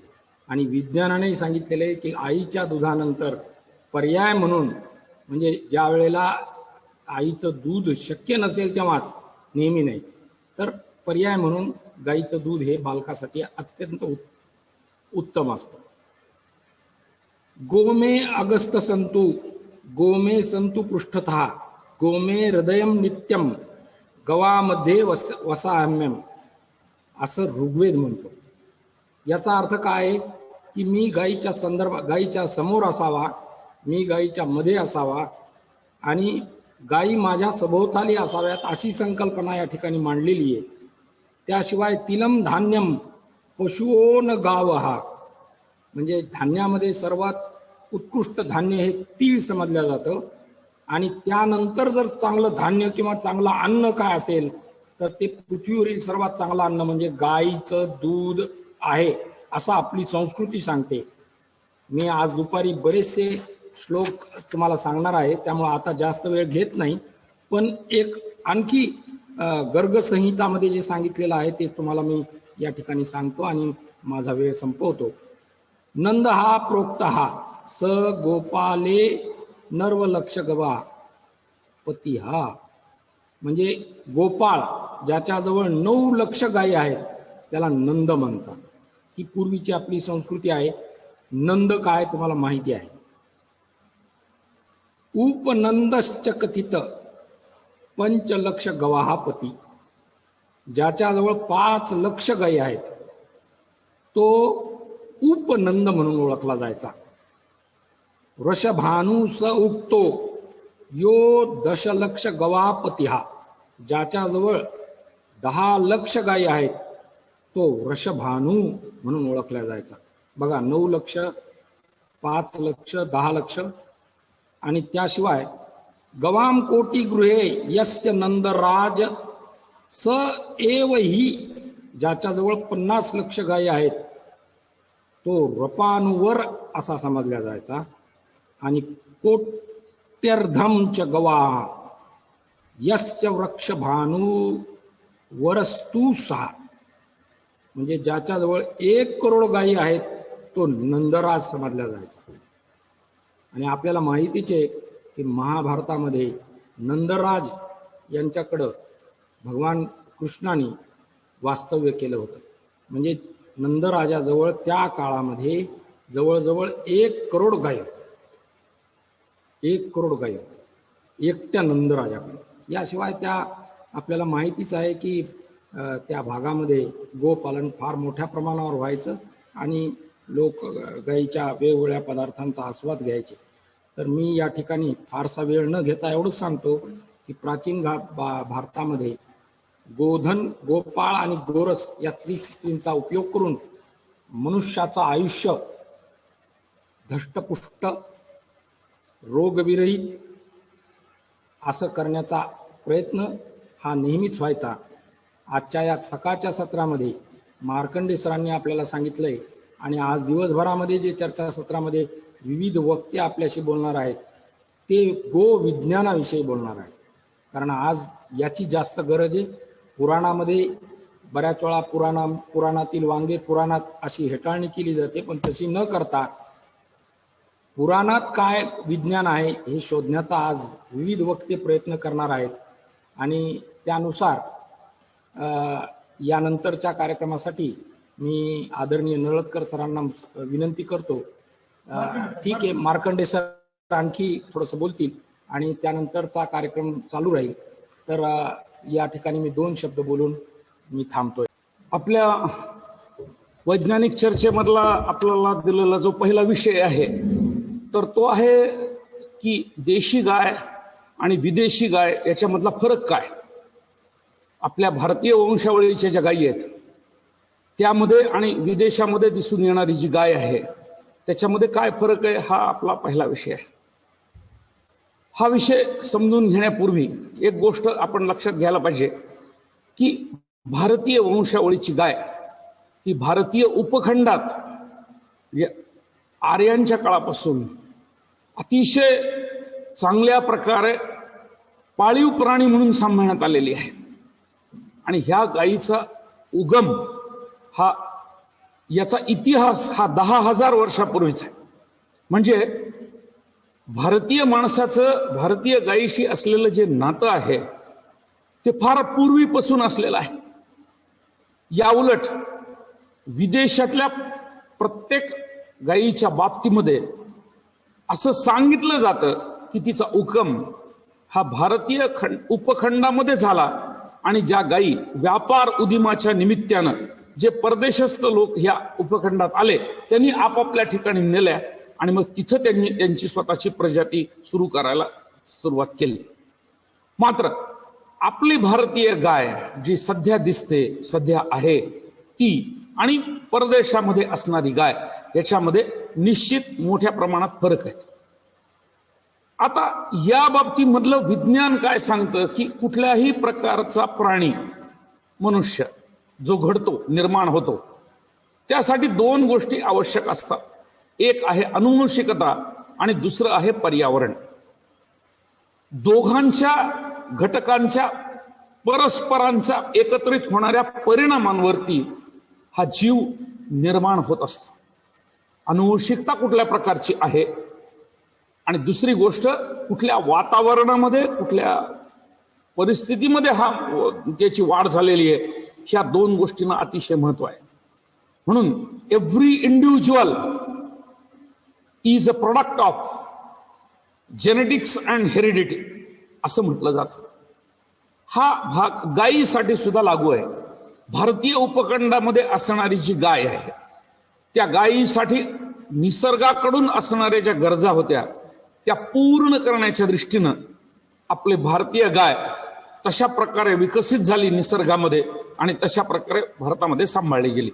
आणि विज्ञानाने सांगितलेलं आहे की आईच्या दुधानंतर पर्याय म्हणून, म्हणजे ज्या वेळेला आईचं दूध शक्य नसेल तेव्हाच, नेहमी नाही, तर पर्याय म्हणून गाईचं दूध हे बालकासाठी अत्यंत उत्तम असतं. गोमे अगस्त संतु गोमे संतु पृष्ठतः गोमे हृदयम नित्यम गवामध्ये वसाहम्यम असं ऋग्वेद म्हणतो. याचा अर्थ काय आहे की मी गायीच्या समोर असावा, मी गायीच्या मध्ये असावा आणि गायी माझ्या सभोवताली असाव्यात अशी संकल्पना या ठिकाणी मांडलेली आहे. त्याशिवाय तिलम धान्यम पशुओ न गावहा, म्हणजे धान्यामध्ये सर्वात उत्कृष्ट धान्य हे तीळ समजलं जातं. आणि त्यानंतर जर चांगलं धान्य किंवा चांगलं अन्न काय असेल तर ते पृथ्वीवरील सर्वात चांगलं अन्न म्हणजे गाईचं दूध आहे असं आपली संस्कृती सांगते. मी आज दुपारी बरेचसे श्लोक तुम्हाला सांगणार आहे, त्यामुळे आता जास्त वेळ घेत नाही. पण एक आणखी गर्ग संहितामध्ये जे सांगितलेलं आहे ते तुम्हाला मी या ठिकाणी सांगतो आणि माझा वेळ संपवतो. नंद हा प्रोक्त हा स गोपाले नर्वलक्ष गवा पती हा, म्हणजे गोपाळ ज्याच्याजवळ 9 लक्ष गायी आहेत त्याला नंद म्हणतात. ही पूर्वीची आपली संस्कृती आहे. नंद काय तुम्हाला माहिती आहे. उपनंदश्च कथित 5 लक्ष गवाहापती, ज्याच्याजवळ 5 लक्ष गायी आहेत तो उपनंद म्हणून ओळखला जायचा. वृषभानु स उक्तो यो 10 लक्ष गवापती हा, ज्याच्याजवळ 10 लक्ष गायी आहेत तो वृषभानु म्हणून ओळखला जायचा. बघा 9 लक्ष, 5 लक्ष, 10 लक्ष. आणि त्याशिवाय गवाम कोटी गृहे यस्य नंदराज स एव ही, ज्याच्याजवळ 50 लक्ष गायी आहेत तो रपानुवर असा समजला जायचा. आणि कोट्यर्धम च गवा यस्य वृक्षभानु वरस्तु सहा, म्हणजे ज्याच्याजवळ 1 करोड गायी आहेत तो नंदराज समजला जायचा. आणि आपल्याला माहितीच आहे की महाभारतामध्ये नंदराज यांच्याकडं भगवान कृष्णाने वास्तव्य केलं होतं. म्हणजे नंदराजाजवळ त्या काळामध्ये जवळजवळ 1 करोड गायी, 1 करोड गायी एकट्या नंदराजाकडे. याशिवाय त्या आपल्याला माहितीच आहे की त्या भागामध्ये गोपालन फार मोठ्या प्रमाणावर व्हायचं आणि लोक गायीच्या वेगवेगळ्या पदार्थांचा आस्वाद घ्यायचे. तर मी या ठिकाणी फारसा वेळ न घेता एवढंच सांगतो की प्राचीन भारतामध्ये गोधन, गोपाळ आणि गोरस या त्रिस्त्रींचा उपयोग करून मनुष्याचं आयुष्य धष्टपुष्ट रोगविरहित असं करण्याचा प्रयत्न हा नेहमीच व्हायचा. आजच्या या सकाळच्या सत्रामध्ये मार्कंडे सरांनी आपल्याला सांगितलंय आणि आज दिवसभरामध्ये जे चर्चासत्रामध्ये विविध वक्ते आपल्याशी बोलणार आहेत ते गो विज्ञानाविषयी बोलणार आहेत. कारण आज याची जास्त गरज आहे. पुराणामध्ये बऱ्याच वेळा पुराणातील वांगे पुराणात अशी हेटाळणी केली जाते, पण तशी न करता पुराणात काय विज्ञान आहे हे शोधण्याचा आज विविध वक्ते प्रयत्न करणार आहेत. आणि त्यानुसार यानंतरच्या कार्यक्रमासाठी मी आदरणीय नळदकर सरांना विनंती करतो. ठीक आहे, मार्कंडे सर आणखी थोडंसं बोलतील आणि त्यानंतरचा कार्यक्रम चालू राहील. तर या ठिकाणी मी 2 शब्द बोलून मी थांबतोय. आपल्या वैज्ञानिक चर्चेमधला आपल्याला दिलेला जो पहिला विषय आहे तर तो आहे की देशी गाय आणि विदेशी गाय याच्यामधला फरक काय. आपल्या भारतीय वंशावळीच्या ज्या गायी आहेत त्यामध्ये आणि विदेशामध्ये दिसून येणारी जी गाय आहे त्याच्यामध्ये काय फरक आहे हा आपला पहिला विषय आहे. हा विषय समजून घेण्यापूर्वी एक गोष्ट आपण लक्षात घ्यायला पाहिजे की भारतीय वंशावळीची गाय ही भारतीय उपखंडात आर्यांच्या काळापासून अतिशय चांगल्या प्रकारे पाळीव प्राणी म्हणून सांभाळण्यात आलेली आहे. आणि ह्या गायीचा उगम हा याचा इतिहास हा 10,000 वर्षापूर्वीचा आहे. म्हणजे भारतीय माणसाचं भारतीय गायीशी असलेलं जे नातं आहे ते फार पूर्वीपासून असलेलं आहे. या उलट विदेशातल्या प्रत्येक गायीच्या बाबतीमध्ये असं सांगितलं जातं की तिचा उगम हा भारतीय उपखंडामध्ये झाला आणि ज्या गायी व्यापार उदिमाच्या निमित्तानं जे परदेशस्थ लोक ह्या उपखंडात आले त्यांनी आपापल्या ठिकाणी नेल्या आणि मग तिथं त्यांनी त्यांची स्वतःची प्रजाती सुरू करायला सुरुवात केली. मात्र आपली भारतीय गाय जी सध्या दिसते, सध्या आहे ती आणि परदेशामध्ये असणारी गाय याच्यामध्ये निश्चित मोठ्या प्रमाणात फरक आहे. आता या बाबतीमधलं विज्ञान काय सांगतं की कुठल्याही प्रकारचा प्राणी, मनुष्य जो घडतो, निर्माण होतो, त्यासाठी दोन गोष्टी आवश्यक असतात. एक आहे अनुवंशिकता आणि दुसरं आहे पर्यावरण. दोघांच्या घटकांच्या परस्परांच्या एकत्रित होणाऱ्या परिणामांवरती हा जीव निर्माण होत असतो. अनुवंशिकता कुठल्या प्रकारची आहे आणि दुसरी गोष्ट कुठल्या वातावरणामध्ये, कुठल्या परिस्थितीमध्ये हा त्याची वाढ झालेली आहे, ह्या दोन गोष्टींना अतिशय महत्व आहे. म्हणून every individual is a product of genetics and heredity असं म्हटलं जातं. हा भाग गायीसाठी सुद्धा लागू आहे. भारतीय उपखंडामध्ये असणारी जी गाय आहे त्या गायीसाठी निसर्गाकडून असणाऱ्या ज्या गरजा होत्या त्या पूर्ण करण्याच्या दृष्टीनं आपली भारतीय गाय तशा प्रकारे विकसित झाली निसर्गामध्ये आणि तशा प्रकारे भारतामध्ये सांभाळली गेली.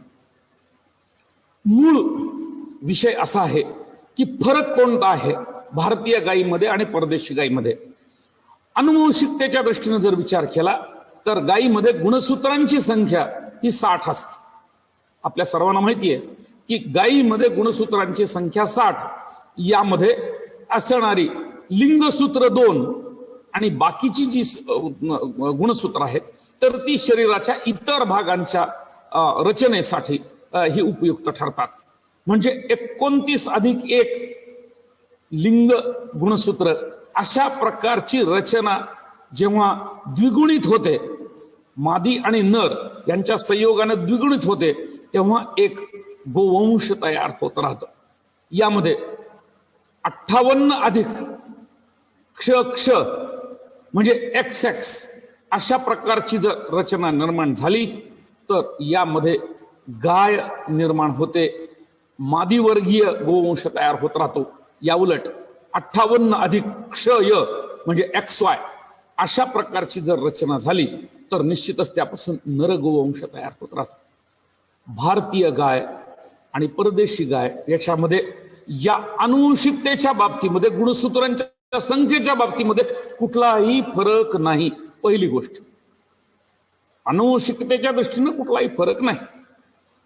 मूळ विषय असा आहे की फरक कोणता आहे भारतीय गायीमध्ये आणि परदेशी गायीमध्ये. अनुवंशिकतेच्या दृष्टीने जर विचार केला तर गायीमध्ये गुणसूत्रांची संख्या ही 60 असते. आपल्या सर्वांना माहिती आहे की गायीमध्ये गुणसूत्रांची संख्या 60. यामध्ये असणारी लिंगसूत्र 2 आणि बाकीची जी गुणसूत्र आहेत तर ती शरीराच्या इतर भागांच्या रचनेसाठी ही उपयुक्त ठरतात. म्हणजे 29+1 लिंग गुणसूत्र अशा प्रकारची रचना जेव्हा द्विगुणित होते, मादी आणि नर यांच्या संयोगाने द्विगुणित होते, तेव्हा एक गोवंश तयार होत राहतं. यामध्ये 58+ क्ष म्हणजे XX अशा प्रकारची जर रचना निर्माण झाली तर यामध्ये गाय निर्माण होते, मादीवर्गीय गोवंश तयार होत राहतो. या उलट 58+ क्ष म्हणजे XY अशा प्रकारची जर रचना झाली तर निश्चितच त्यापासून नर गोवंश तयार होत राहतो. भारतीय गाय आणि परदेशी गाय याच्यामध्ये या अनुवंशिकतेच्या बाबतीमध्ये, गुणसूत्रांच्या संख्येच्या बाबतीमध्ये कुठलाही फरक नाही. पहिली गोष्ट, अनुवंशिकतेच्या दृष्टीने कुठलाही फरक नाही.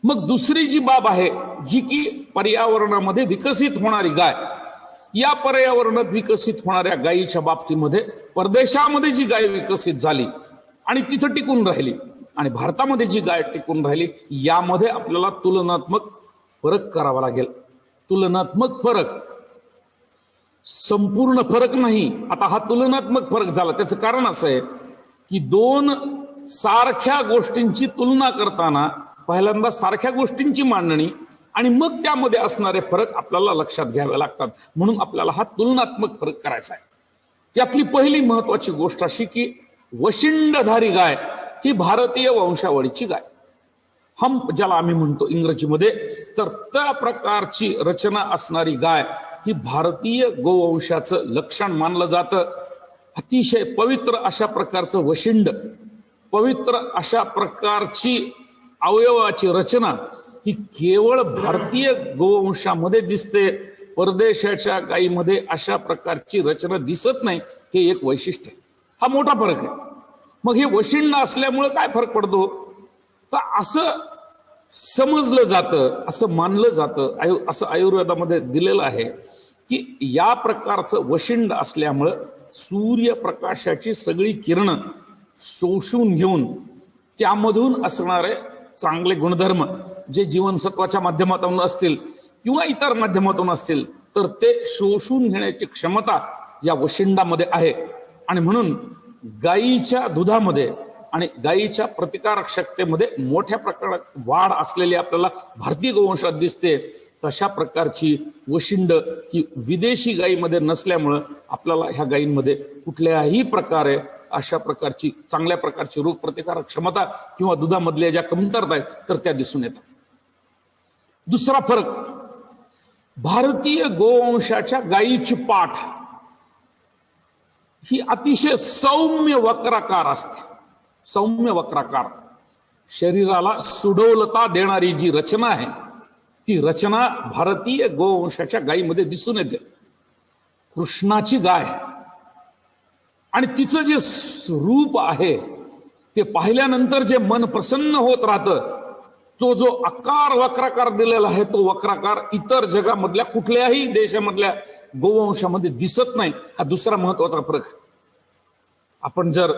मग दुसरी जी बाब आहे जी की पर्यावरणामध्ये विकसित होणारी गाय, या पर्यावरणात विकसित होणाऱ्या गायीच्या बाबतीमध्ये परदेशामध्ये जी गाय विकसित झाली आणि तिथं टिकून राहिली आणि भारतामध्ये जी गाय टिकून राहिली, यामध्ये आपल्याला तुलनात्मक फरक करावा लागेल. तुलनात्मक फरक, संपूर्ण फरक नाही. आता हा तुलनात्मक फरक झाला, त्याचं कारण असं आहे की दोन सारख्या गोष्टींची तुलना करताना पहिल्यांदा सारख्या गोष्टींची मांडणी आणि मग त्यामध्ये असणारे फरक आपल्याला लक्षात घ्यावे लागतात. म्हणून आपल्याला हा तुलनात्मक फरक करायचा आहे. यातली पहिली महत्वाची गोष्ट अशी की वशिंडधारी गाय ही भारतीय वंशावळीची गाय, हंप ज्याला आम्ही म्हणतो इंग्रजीमध्ये, तर त्या प्रकारची रचना असणारी गाय ही भारतीय गोवंशाचं लक्षण मानलं जातं. अतिशय पवित्र अशा प्रकारचं वशिंड, पवित्र अशा प्रकारची अवयवाची रचना ही केवळ भारतीय गोवंशामध्ये दिसते. परदेशाच्या गायीमध्ये अशा प्रकारची रचना दिसत नाही. हे एक वैशिष्ट्य आहे. हा मोठा फरक आहे. मग हे वशिंड असल्यामुळे काय फरक पडतो, तर असं समजलं जातं, असं मानलं जातं, असं आयुर्वेदामध्ये दिलेलं आहे की या प्रकारचं वशिंड असल्यामुळं सूर्यप्रकाशाची सगळी किरणं शोषून घेऊन त्यामधून असणारे चांगले गुणधर्म जे जीवनसत्वाच्या माध्यमातून असतील किंवा इतर माध्यमातून असतील तर ते शोषून घेण्याची क्षमता या वशिंडामध्ये आहे. आणि म्हणून गायीच्या दुधामध्ये आणि गायीच्या प्रतिकारक शक्तीमध्ये मोठ्या प्रकारात वाढ असलेली आपल्याला भारतीय गोवंशात दिसते. तशा प्रकारची वशिंड ही विदेशी गायीमध्ये नसल्यामुळं आपल्याला ह्या गायींमध्ये कुठल्याही प्रकारे अशा प्रकारची चांगल्या प्रकारची रोग प्रतिकारक क्षमता किंवा दुधामधल्या ज्या कमतरता आहेत तर त्या दिसून येतात. दुसरा फरक, भारतीय गोवंशाच्या गायीची पाठ ही अतिशय सौम्य वक्राकार असते. सौम्य वक्राकार, शरीराला सुडौलता देणारी जी रचना आहे ती रचना भारतीय गोवंशाच्या गायीमध्ये दिसून येते. कृष्णाची गाय आणि तिचं जे रूप आहे ते पाहिल्यानंतर जे मन प्रसन्न होत राहतं, तो जो आकार वक्राकार दिलेला आहे तो वक्राकार इतर जगामधल्या कुठल्याही देशामधल्या गोवंशामध्ये दिसत नाही. हा दुसरा महत्वाचा फरक आहे. आपण जर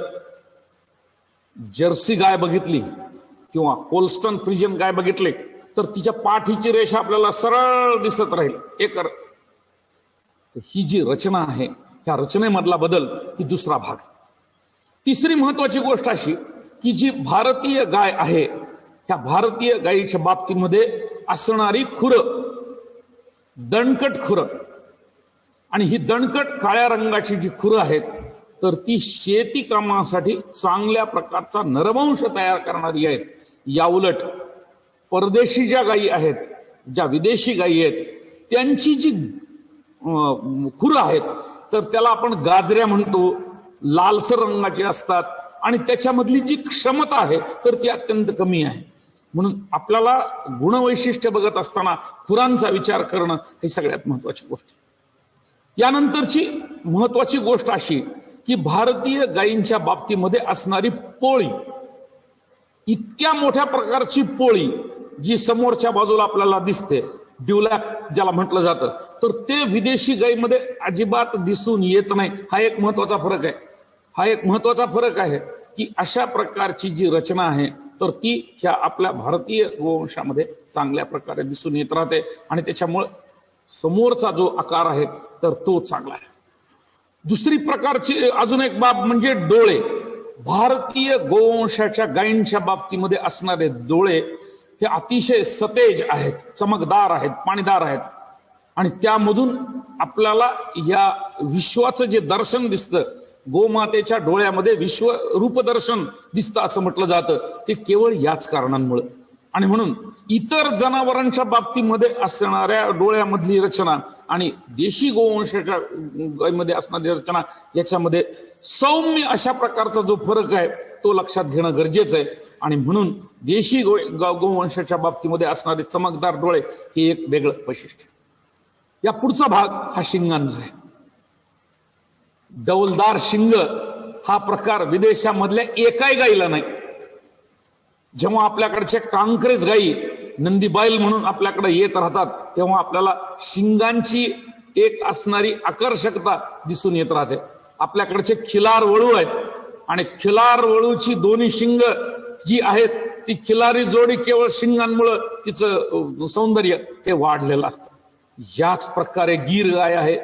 जर्सी गाय बघितली किंवा कोल्स्टन फ्रिजियन गाय बघितली तर तिच्या पाठीची रेषा आपल्याला सरळ दिसत राहील. ही जी रचना आहे ह्या रचनेमधला बदल ही दुसरा भाग. तिसरी महत्वाची गोष्ट अशी की जी भारतीय गाय आहे ह्या भारतीय गायीच्या बाबतीमध्ये असणारी खुरं, दणकट खुरं, आणि ही दणकट काळ्या रंगाची जी खुरं आहेत तर ती शेती कामासाठी चांगल्या प्रकारचा नरवंश तयार करणारी आहेत. याउलट परदेशी ज्या गायी आहेत, ज्या विदेशी गायी आहेत, त्यांची जी खुरं आहेत तर त्याला आपण गाजऱ्या म्हणतो, लालसर रंगाची असतात आणि त्याच्यामधली जी क्षमता आहे तर ती अत्यंत कमी आहे. म्हणून आपल्याला गुणवैशिष्ट्य बघत असताना खुरांचा विचार करणं ही सगळ्यात महत्वाची गोष्ट. यानंतरची महत्वाची गोष्ट अशी की भारतीय गायींच्या बाबतीमध्ये असणारी पोळी, इतक्या मोठ्या प्रकारची पोळी जी समोरच्या बाजूला आपल्याला दिसते, ड्युलॅक ज्याला म्हटलं जातं, तर ते विदेशी गायीमध्ये अजिबात दिसून येत नाही. हा एक महत्वाचा फरक आहे. हा एक महत्वाचा फरक आहे की अशा प्रकारची जी रचना आहे तर ती ह्या आपल्या भारतीय गोवंशामध्ये चांगल्या प्रकारे दिसून येत राहते आणि त्याच्यामुळे समोरचा जो आकार आहे तर तो चांगला आहे. दुसरी प्रकारची अजून एक बाब म्हणजे डोळे. भारतीय गोवंशाच्या गायींच्या बाबतीमध्ये असणारे डोळे हे अतिशय सतेज आहेत, चमकदार आहेत, पाणीदार आहेत आणि त्यामधून आपल्याला या विश्वाचं जे दर्शन दिसतं, गोमातेच्या डोळ्यामध्ये विश्व रूपदर्शन दिसतं असं म्हटलं जातं, ते केवळ याच कारणांमुळे. आणि म्हणून इतर जनावरांच्या बाबतीमध्ये असणाऱ्या डोळ्यामधली रचना आणि देशी गोवंशाच्या गायीमध्ये असणारी रचना याच्यामध्ये सौम्य अशा प्रकारचा जो फरक आहे तो लक्षात घेणं गरजेचं आहे. आणि म्हणून देशी गोवंशाच्या बाबतीमध्ये असणारे चमकदार डोळे हे एक वेगळं वैशिष्ट्य. या पुढचा भाग हा शिंगांचा आहे. डौलदार शिंग हा प्रकार विदेशामधल्या एकाही गायीला नाही. जेव्हा आपल्याकडच्या कांक्रेज गायी नंदी बैल म्हणून आपल्याकडे येत राहतात तेव्हा आपल्याला शिंगांची एक असणारी आकर्षकता दिसून येत राहते. आपल्याकडचे खिलार वळू आहेत आणि खिलार वळूची दोन्ही शिंग जी आहेत ती खिलारी जोडी केवळ शिंगांमुळे तिचं सौंदर्य हे वाढलेलं असतं. याच प्रकारे गीर गाय आहे.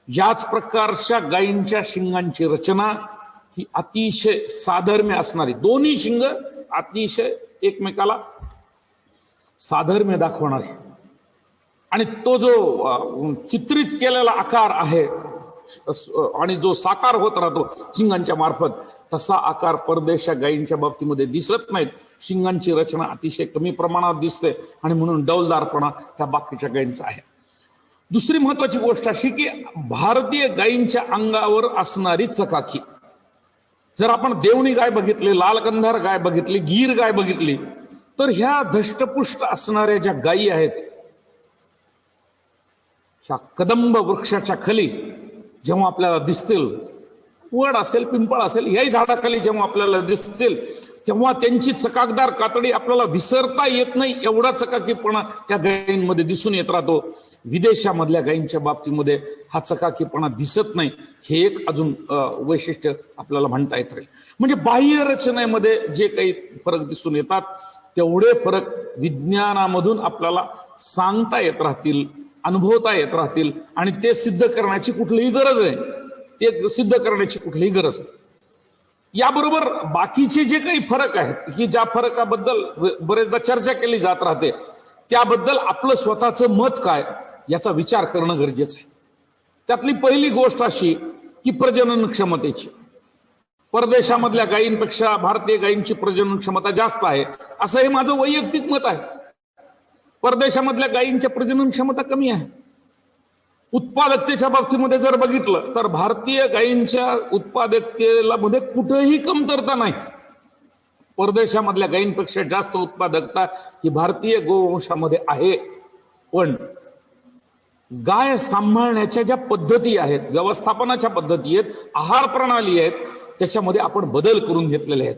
याच प्रकारच्या गायींच्या शिंगांची रचना ही अतिशय साधर्म्य असणारी, दोन्ही शिंग अतिशय एकमेकाला साधर्म्य दाखवणारे आणि तो जो चित्रित केलेला आकार आहे आणि जो साकार होत राहतो शिंगांच्या मार्फत, तसा आकार परदेशा गायींच्या बाबतीमध्ये दिसत नाहीत. शिंगांची रचना अतिशय कमी प्रमाणात दिसते आणि म्हणून डौलदारपणा ह्या बाकीच्या गायींचा आहे. दुसरी महत्वाची गोष्ट अशी की भारतीय गायींच्या अंगावर असणारी चकाकी. जर आपण देवणी गाय बघितली, लालगंधार गाय बघितली, गीर गाय बघितली तर ह्या धष्टपुष्ट असणाऱ्या ज्या गायी आहेत ह्या कदंब वृक्षाच्या खाली जेव्हा आपल्याला दिसतील, वड असेल, पिंपळ असेल, याही झाडाखाली जेव्हा आपल्याला दिसतील तेव्हा त्यांची चकाकदार कातडी आपल्याला विसरता येत नाही, एवढा चकाकीपणा त्या गायींमध्ये दिसून येत राहतो. विदेशामधल्या गायींच्या बाबतीमध्ये हा चकाकीपणा दिसत नाही. हे एक अजून वैशिष्ट्य आपल्याला म्हणता येत राहील. म्हणजे बाह्य रचनेमध्ये जे काही फरक दिसून येतात तेवढे फरक विज्ञानामधून आपल्याला सांगता येत राहतील, अनुभवता येत राहतील आणि ते सिद्ध करण्याची कुठलीही गरज नाही. ते सिद्ध करण्याची कुठलीही गरज नाही. याबरोबर बाकीचे जे काही फरक आहेत की ज्या फरकाबद्दल बरेचदा चर्चा केली जात राहते, त्याबद्दल आपलं स्वतःचं मत काय याचा विचार करणं गरजेचं आहे. त्यातली पहिली गोष्ट अशी की प्रजनन क्षमतेची. परदेशामधल्या गायींपेक्षा भारतीय गायींची प्रजनन क्षमता जास्त आहे, असं हे माझं वैयक्तिक मत आहे. परदेशामधल्या गायींच्या प्रजनन क्षमता कमी आहे. उत्पादकतेच्या बाबतीमध्ये जर बघितलं तर भारतीय गायींच्या उत्पादकतेला मध्ये कुठेही कमतरता नाही. परदेशामधल्या गायींपेक्षा जास्त उत्पादकता ही भारतीय गोवंशामध्ये आहे. पण गाय सांभाळण्याच्या ज्या पद्धती आहेत, व्यवस्थापनाच्या पद्धती आहेत, आहार प्रणाली आहेत, त्याच्यामध्ये आपण बदल करून घेतलेले आहेत.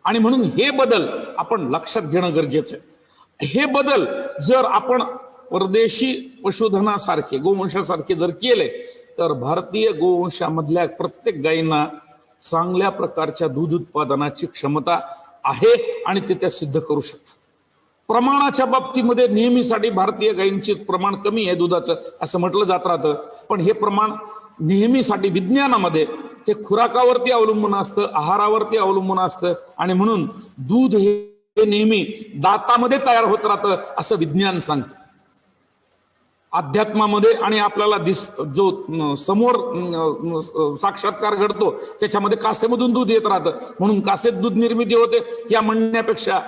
आणि म्हणून हे बदल आपण लक्षात घेणं गरजेचं आहे. हे बदल जर आपण परदेशी पशुधनासारखे गोवंशासारखे जर केले तर भारतीय गोवंशामधल्या प्रत्येक गायींना चांगल्या प्रकारच्या दूध उत्पादनाची क्षमता आहे आणि ते त्या सिद्ध करू शकतात. प्रमाणाच्या बाबतीमध्ये नेहमीसाठी भारतीय गायींचे प्रमाण कमी आहे दुधाचं असं म्हटलं जात राहतं. पण हे प्रमाण नेहमीसाठी विज्ञानामध्ये हे खुराकावरती अवलंबून असतं, आहारावरती अवलंबून असतं आणि म्हणून दूध हे नेहमी दातामध्ये तयार होत राहतं असं विज्ञान सांगतं. अध्यात्मामध्ये आणि आपल्याला जो समोर साक्षात्कार घडतो त्याच्यामध्ये कासेमधून दूध येत राहतं, म्हणून कासेत दूध निर्मिती होते या म्हणण्यापेक्षा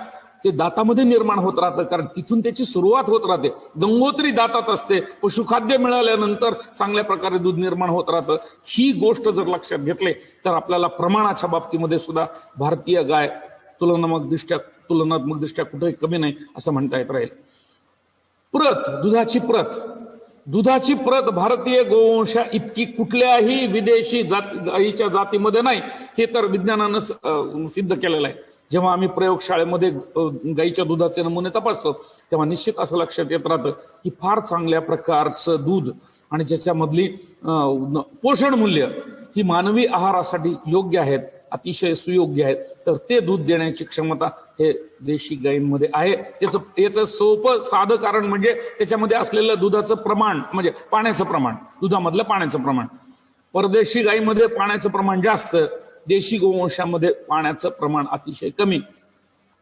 ते दातामध्ये निर्माण होत राहतं, कारण तिथून त्याची सुरुवात होत राहते. गंगोत्री दातात असते, पशुखाद्य मिळाल्यानंतर चांगल्या प्रकारे दूध निर्माण होत राहतं. ही गोष्ट जर लक्षात घेतली तर आपल्याला प्रमाणाच्या बाबतीमध्ये सुद्धा भारतीय गाय तुलनात्मक दृष्ट्या कुठेही कमी नाही असं म्हणता येत राहील. दुधाची प्रत भारतीय गोवंशा इतकी कुठल्याही विदेशी गायीच्या जातीमध्ये नाही, हे तर विज्ञानानं सिद्ध केलेलं आहे. जेव्हा आम्ही प्रयोगशाळेमध्ये गायीच्या दुधाचे नमुने तपासतो तेव्हा निश्चित असं लक्षात येत राहतं की फार चांगल्या प्रकारचं दूध आणि ज्याच्यामधली पोषण मूल्य ही मानवी आहारासाठी योग्य आहेत, अतिशय सुयोग्य आहेत, तर ते दूध देण्याची क्षमता हे देशी गायींमध्ये आहे. याचं सोपं साधं कारण म्हणजे त्याच्यामध्ये असलेलं दुधाचं प्रमाण, म्हणजे पाण्याचं प्रमाण, दुधामधलं पाण्याचं प्रमाण. परदेशी गायीमध्ये पाण्याचं प्रमाण जास्त, देशी गोवंशामध्ये पाण्याचं प्रमाण अतिशय कमी.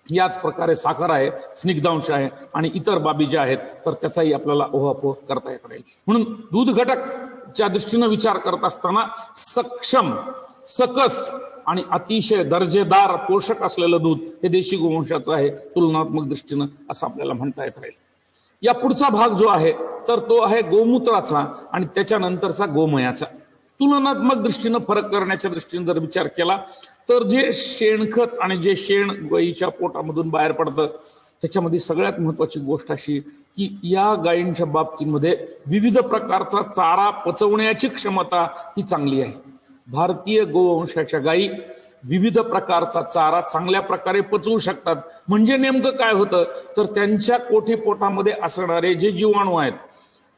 याच प्रकारे साखर आहे, स्निग्धांश आहे आणि इतर बाबी ज्या आहेत तर त्याचाही आपल्याला ओहापोह करता येत राहील. म्हणून दूध घटकच्या दृष्टीनं विचार करत असताना सक्षम, सकस आणि अतिशय दर्जेदार पोषक असलेलं दूध हे देशी गोवंशाचं आहे तुलनात्मक दृष्टीनं असं आपल्याला म्हणता येत राहील. या पुढचा भाग जो आहे तर तो आहे गोमूत्राचा आणि त्याच्यानंतरचा गोमयाचा. तुलनात्मक दृष्टीनं फरक करण्याच्या दृष्टीने जर विचार केला तर जे शेणखत आणि जे शेण गायीच्या पोटामधून बाहेर पडतं त्याच्यामध्ये सगळ्यात महत्वाची गोष्ट अशी की या गायींच्या बाबतीमध्ये विविध प्रकारचा चारा पचवण्याची क्षमता ही चांगली आहे. भारतीय गोवंशाच्या गायी विविध प्रकारचा चारा चांगल्या प्रकारे पचवू शकतात. म्हणजे नेमकं काय होतं तर त्यांच्या कोठीपोटामध्ये असणारे जे जीवाणू आहेत,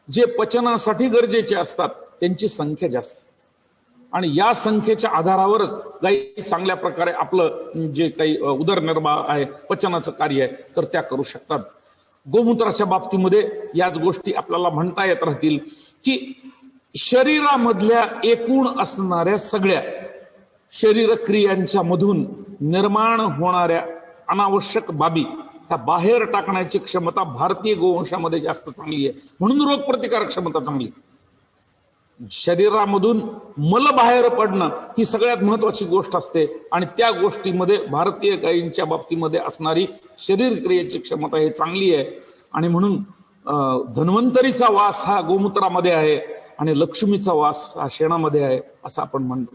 जे पचनासाठी गरजेचे असतात, त्यांची संख्या जास्त आणि या संख्येच्या आधारावरच गायी चांगल्या प्रकारे आपलं जे काही उदरनिर्वाह आहे, पचनाचं कार्य आहे तर त्या करू शकतात. गोमूत्राच्या बाबतीमध्ये याच गोष्टी आपल्याला म्हणता येत राहतील की शरीरामधल्या एकूण असणाऱ्या सगळ्या शरीर क्रियांच्या मधून निर्माण होणाऱ्या अनावश्यक बाबी ह्या बाहेर टाकण्याची क्षमता भारतीय गोवंशामध्ये जास्त चांगली आहे. म्हणून रोगप्रतिकारक क्षमता चांगली. शरीरामधून मल बाहेर पडणं ही सगळ्यात महत्वाची गोष्ट असते आणि त्या गोष्टीमध्ये भारतीय गायींच्या बाबतीमध्ये असणारी शरीर क्रियेची क्षमता ही चांगली आहे. आणि म्हणून धन्वंतरीचा वास हा गोमूत्रामध्ये आहे आणि लक्ष्मीचा वास हा शेणामध्ये आहे असं आपण म्हणतो.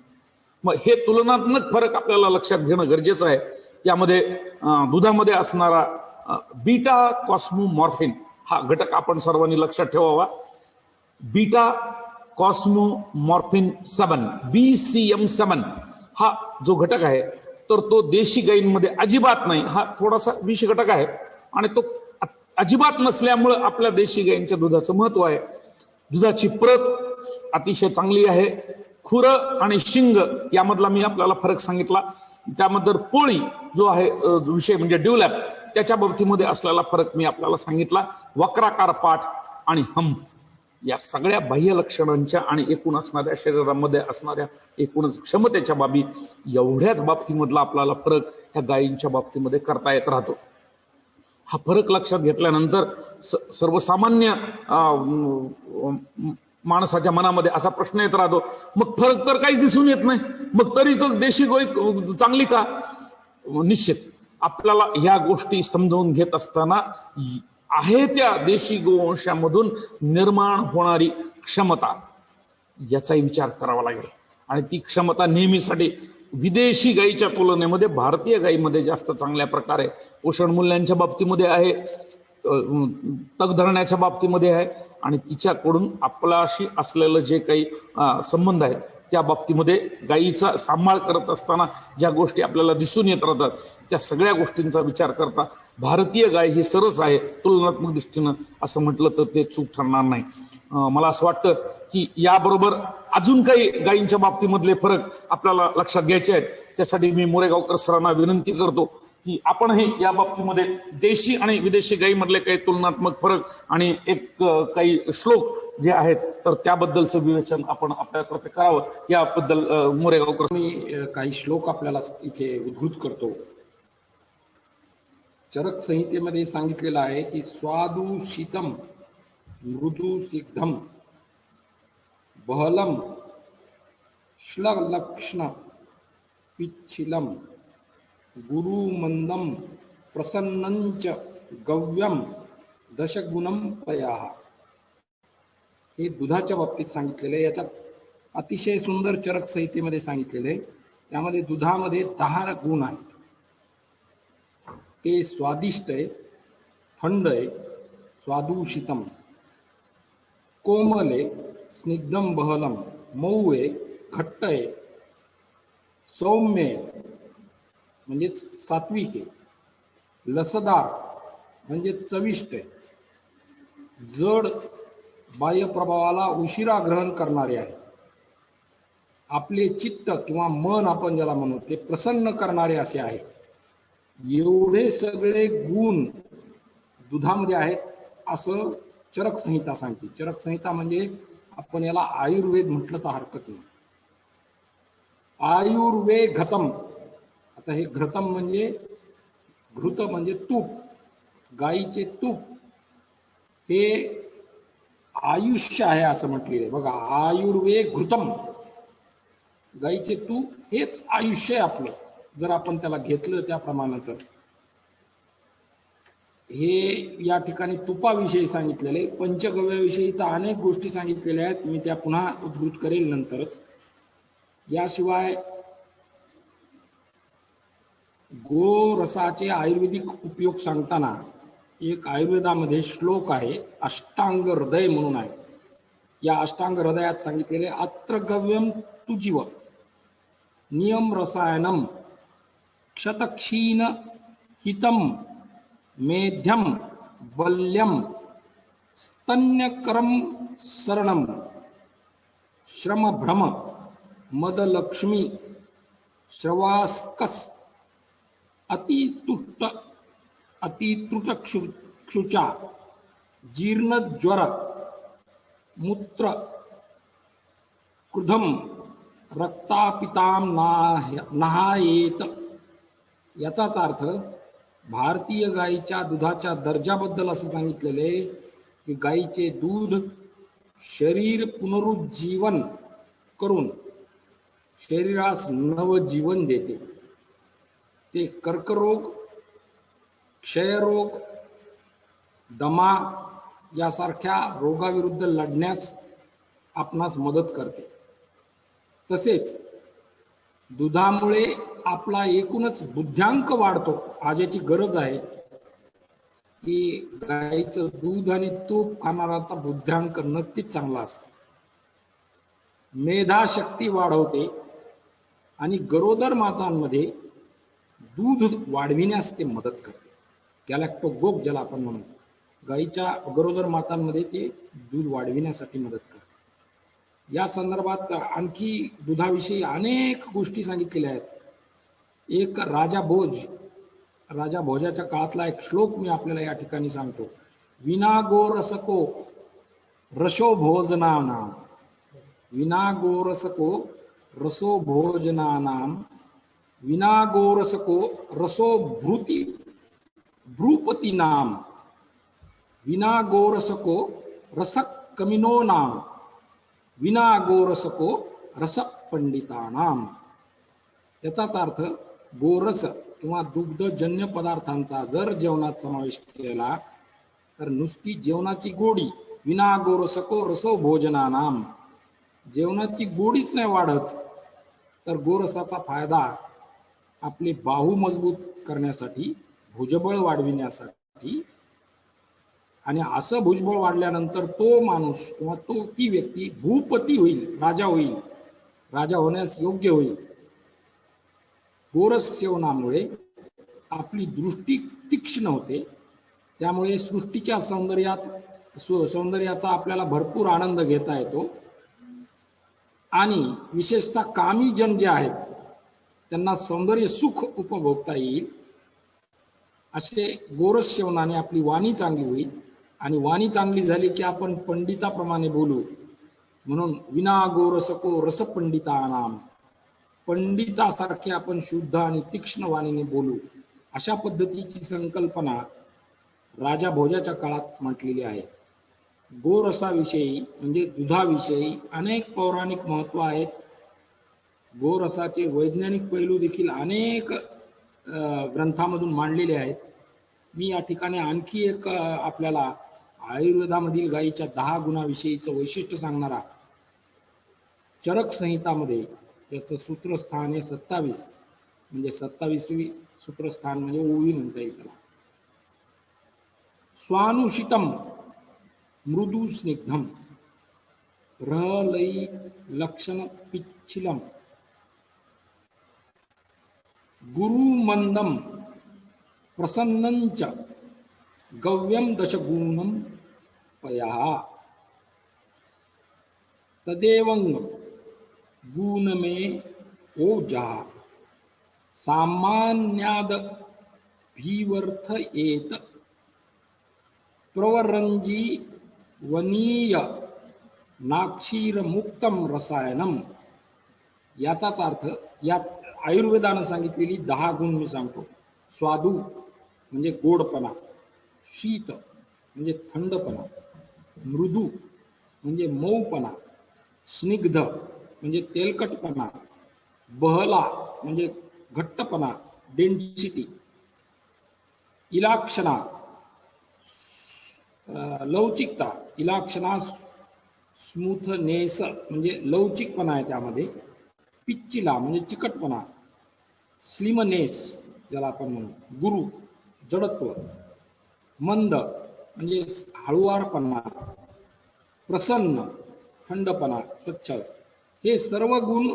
मग हे तुलनात्मक फरक आपल्याला लक्षात घेणं गरजेचं आहे. यामध्ये दुधामध्ये असणारा बीटा कॉस्मोमॉर्फिन हा घटक आपण सर्वांनी लक्षात ठेवावा. बीटा कॉस्मोमॉर्फिन 7 BCM7 हा जो घटक आहे तर तो देशी गायींमध्ये अजिबात नाही. हा थोडासा विष घटक आहे आणि तो अजिबात नसल्यामुळं आपल्या देशी गायींच्या दुधाचं महत्व आहे. दुधाची प्रत अतिशय चांगली आहे. खुरं आणि शिंग यामधला मी आपल्याला फरक सांगितला. त्यामध्ये पोळी जो आहे विषय म्हणजे ड्यूलॅप त्याच्या बाबतीमध्ये असलेला फरक मी आपल्याला सांगितला. वक्राकार पाठ आणि हंप या सगळ्या बाह्य लक्षणांच्या आणि एकूण असणाऱ्या शरीरामध्ये असणाऱ्या एकूणच क्षमतेच्या बाबी एवढ्याच बाबतीमधला आपल्याला फरक ह्या गायींच्या बाबतीमध्ये करता येत राहतो. हा फरक लक्षात घेतल्यानंतर सर्वसामान्य माणसाच्या मनामध्ये असा प्रश्न येत राहतो, मग फरक तर काही दिसून येत नाही, मग तरी तो देशी गाय चांगली का? निश्चित आपल्याला ह्या गोष्टी समजावून घेत असताना आहे त्या देशी गोवंशामधून निर्माण होणारी क्षमता याचाही विचार करावा लागेल. आणि ती क्षमता नेहमीसाठी विदेशी गायीच्या तुलनेमध्ये भारतीय गायीमध्ये जास्त चांगल्या प्रकारे पोषण मूल्यांच्या बाबतीमध्ये आहे, तग धरण्याच्या बाबतीमध्ये आहे, आणि तिच्याकडून आपल्याशी असलेलं जे काही संबंध आहेत त्या बाबतीमध्ये गायीचा सांभाळ करत असताना ज्या गोष्टी आपल्याला दिसून येत राहतात त्या सगळ्या गोष्टींचा विचार करता भारतीय गाय ही सरस आहे तुलनात्मक दृष्टीनं असं म्हटलं तर ते चूक ठरणार नाही. मला असं वाटतं की याबरोबर अजून काही गायींच्या बाबतीमधले फरक आपल्याला लक्षात घ्यायचे आहेत. त्यासाठी मी मोरेगावकर सरांना विनंती करतो की आपणही या बाबतीमध्ये देशी आणि विदेशी गायीमधले काही तुलनात्मक फरक आणि एक काही श्लोक जे आहेत तर त्याबद्दलचं विवेचन आपण आपल्यातर्फे करावं. याबद्दल मोरेगावकर मी काही श्लोक आपल्याला इथे उद्धृत करतो. चरक संहितेमध्ये सांगितलेलं आहे की स्वादु शीतम मृदू सिद्धम बहलम श्ललक्ष्ण पिच्छिलम गुरु मंदम प्रसन्नंच गव्यम दशगुणम पयाः. हे दुधाच्या बाबतीत सांगितलेलं आहे. याच्यात अतिशय सुंदर चरक संहितेमध्ये सांगितलेलं आहे. त्यामध्ये दुधामध्ये 10 गुण आहेत. ते स्वादिष्ट आहे, थंड आहे, स्वादुशीतम, कोमल आहे, स्निग्धम बहलम, मऊ आहे, घट्ट आहे, सौम्य आहे म्हणजेच सात्विक आहे, लसदार म्हणजे चविष्ट आहे, जड बाह्य प्रभावाला उशिरा ग्रहण करणारे आहे, आपले चित्त किंवा मन आपण ज्याला म्हणू ते प्रसन्न करणारे असे आहे. एवढे सगळे गुण दुधामध्ये आहेत असं चरक संहिता सांगते. चरक संहिता म्हणजे आपण याला आयुर्वेद म्हटलं तर हरकत नाही. आयुर्वेद घतम. आता हे घृतम म्हणजे घृत म्हणजे तूप, गाईचे तूप हे आयुष्य आहे असं म्हटलेलं आहे बघा. आयुर्वेद घृतम, गाईचे तूप हेच आयुष्य आहे आपलं जर आपण त्याला घेतलं त्याप्रमाणे. तर हे या ठिकाणी तुपाविषयी सांगितलेले. पंचगव्याविषयी तर अनेक गोष्टी सांगितलेल्या आहेत, मी त्या पुन्हा उद्धृत करेल नंतरच. याशिवाय गोरसाचे आयुर्वेदिक उपयोग सांगताना एक आयुर्वेदामध्ये श्लोक आहे, अष्टांग हृदय म्हणून आहे. या अष्टांग हृदयात सांगितलेले अत्र गव्यम तुजीव नियम रसायनम क्षतक्षीण हितम मेध्यम बल्यम स्तन्यकरम शरणम श्रमभ्रम मदलक्ष्मी श्रवास्कस अतितुष्ट अतितृटक्षुचा जीर्णज्वर मूत्र क्रुधम रक्तापिताम नहायेत. याचाच अर्थ भारतीय गायीच्या दुधाच्या दर्जाबद्दल असं सांगितलेले की गायीचे दूध शरीर पुनरुज्जीवन करून शरीरास नवजीवन देते. ते कर्करोग, क्षयरोग, दमा यासारख्या रोगाविरुद्ध लढण्यास आपणास मदत करते. तसेच दुधामुळे आपला एकूणच बुद्ध्यांक वाढतो. आज याची गरज आहे की गाईचं दूध आणि तूप खाणाराचा बुद्ध्यांक नक्कीच चांगला असतो. मेधाशक्ती वाढवते आणि गरोदर मातांमध्ये दूध वाढविण्यास ते मदत करते. गॅलॅक्टोगोग ज्याला आपण म्हणू, गाईच्या गरोदर मातांमध्ये ते दूध वाढविण्यासाठी मदत करते. या संदर्भात आणखी दुधाविषयी अनेक गोष्टी सांगितलेल्या आहेत. एक राजा भोजाच्या काळातला एक श्लोक मी आपल्याला या ठिकाणी सांगतो. विना गोरसको रसो भोजनानाम विना गोरसको रसो भोजनानाम विना गोरसको रसो भ्रूपति नाम विना गोरसको रसक कमिनो नाम विना गोरसको रस पंडितानाम। याचाच अर्थ गोरस किंवा दुग्धजन्य पदार्थांचा जर जेवणात समावेश केला तर नुसती जेवणाची गोडी विना गोरसको रसो भोजनानाम, जेवणाची गोडीच नाही वाढत तर गोरसाचा फायदा आपले बाहू मजबूत करण्यासाठी, भुजबळ वाढविण्यासाठी, आणि असं भुजबळ वाढल्यानंतर तो माणूस किंवा ती व्यक्ती भूपती होईल, राजा होईल, राजा होण्यास योग्य होईल। गोरस सेवनामुळे आपली दृष्टी तीक्ष्ण होते, त्यामुळे सृष्टीच्या सौंदर्याचा आपल्याला भरपूर आनंद घेता येतो आणि विशेषतः कामी जन जे आहेत त्यांना सौंदर्य सुख उपभोगता येईल। असे गोरस सेवनाने आपली वाणी चांगली होईल आणि वाणी चांगली झाली की आपण पंडिताप्रमाणे बोलू, म्हणून विना गोरसको रस पंडितानाम, पंडितासारखे आपण शुद्ध आणि तीक्ष्ण वाणीने बोलू, अशा पद्धतीची संकल्पना राजा भोजाच्या काळात म्हटलेली आहे। गोरसाविषयी म्हणजे दुधाविषयी अनेक पौराणिक महत्व आहेत। गोरसाचे वैज्ञानिक पैलू देखील अनेक ग्रंथामधून मांडलेले आहेत। मी या ठिकाणी आणखी एक आपल्याला आयुर्वेदामधील गायीच्या 10 गुणाविषयीचं वैशिष्ट्य सांगणारा चरक संहितामध्ये त्याचं सूत्रस्थान आहे 27, म्हणजे 27वी सूत्रस्थान म्हणजे ओवी म्हणता येईल त्याला। स्वानुषितम मृदू स्निग्धम रहलयी लक्षण पिच्छिलम गुरुमंदम प्रसन्नंच गव्यम दशगुणम पया तदेवंग गुणमे ओजा सामान्याद भीवर्थ येत प्रवरंजी वनीय नाक्षीर मुक्तम रसायनम। याचाच अर्थ या आयुर्वेदानं सांगितलेली 10 गुण मी सांगतो। स्वादू म्हणजे गोडपणा, शीत म्हणजे थंडपणा, मृदू म्हणजे मऊपणा, स्निग्ध म्हणजे तेलकटपणा, बहला म्हणजे घट्टपणा डेन्सिटी, इलाक्षणा लवचिकता, इलाक्षणा स्मूथनेस म्हणजे लवचिकपणा आहे त्यामध्ये, पिच्चिला म्हणजे चिकटपणा, स्लिमनेस ज्याला आपण म्हणू, गुरु जडत्व, मंद म्हणजे हळुवारपणा, प्रसन्न थंडपणा स्वच्छ, हे सर्व गुण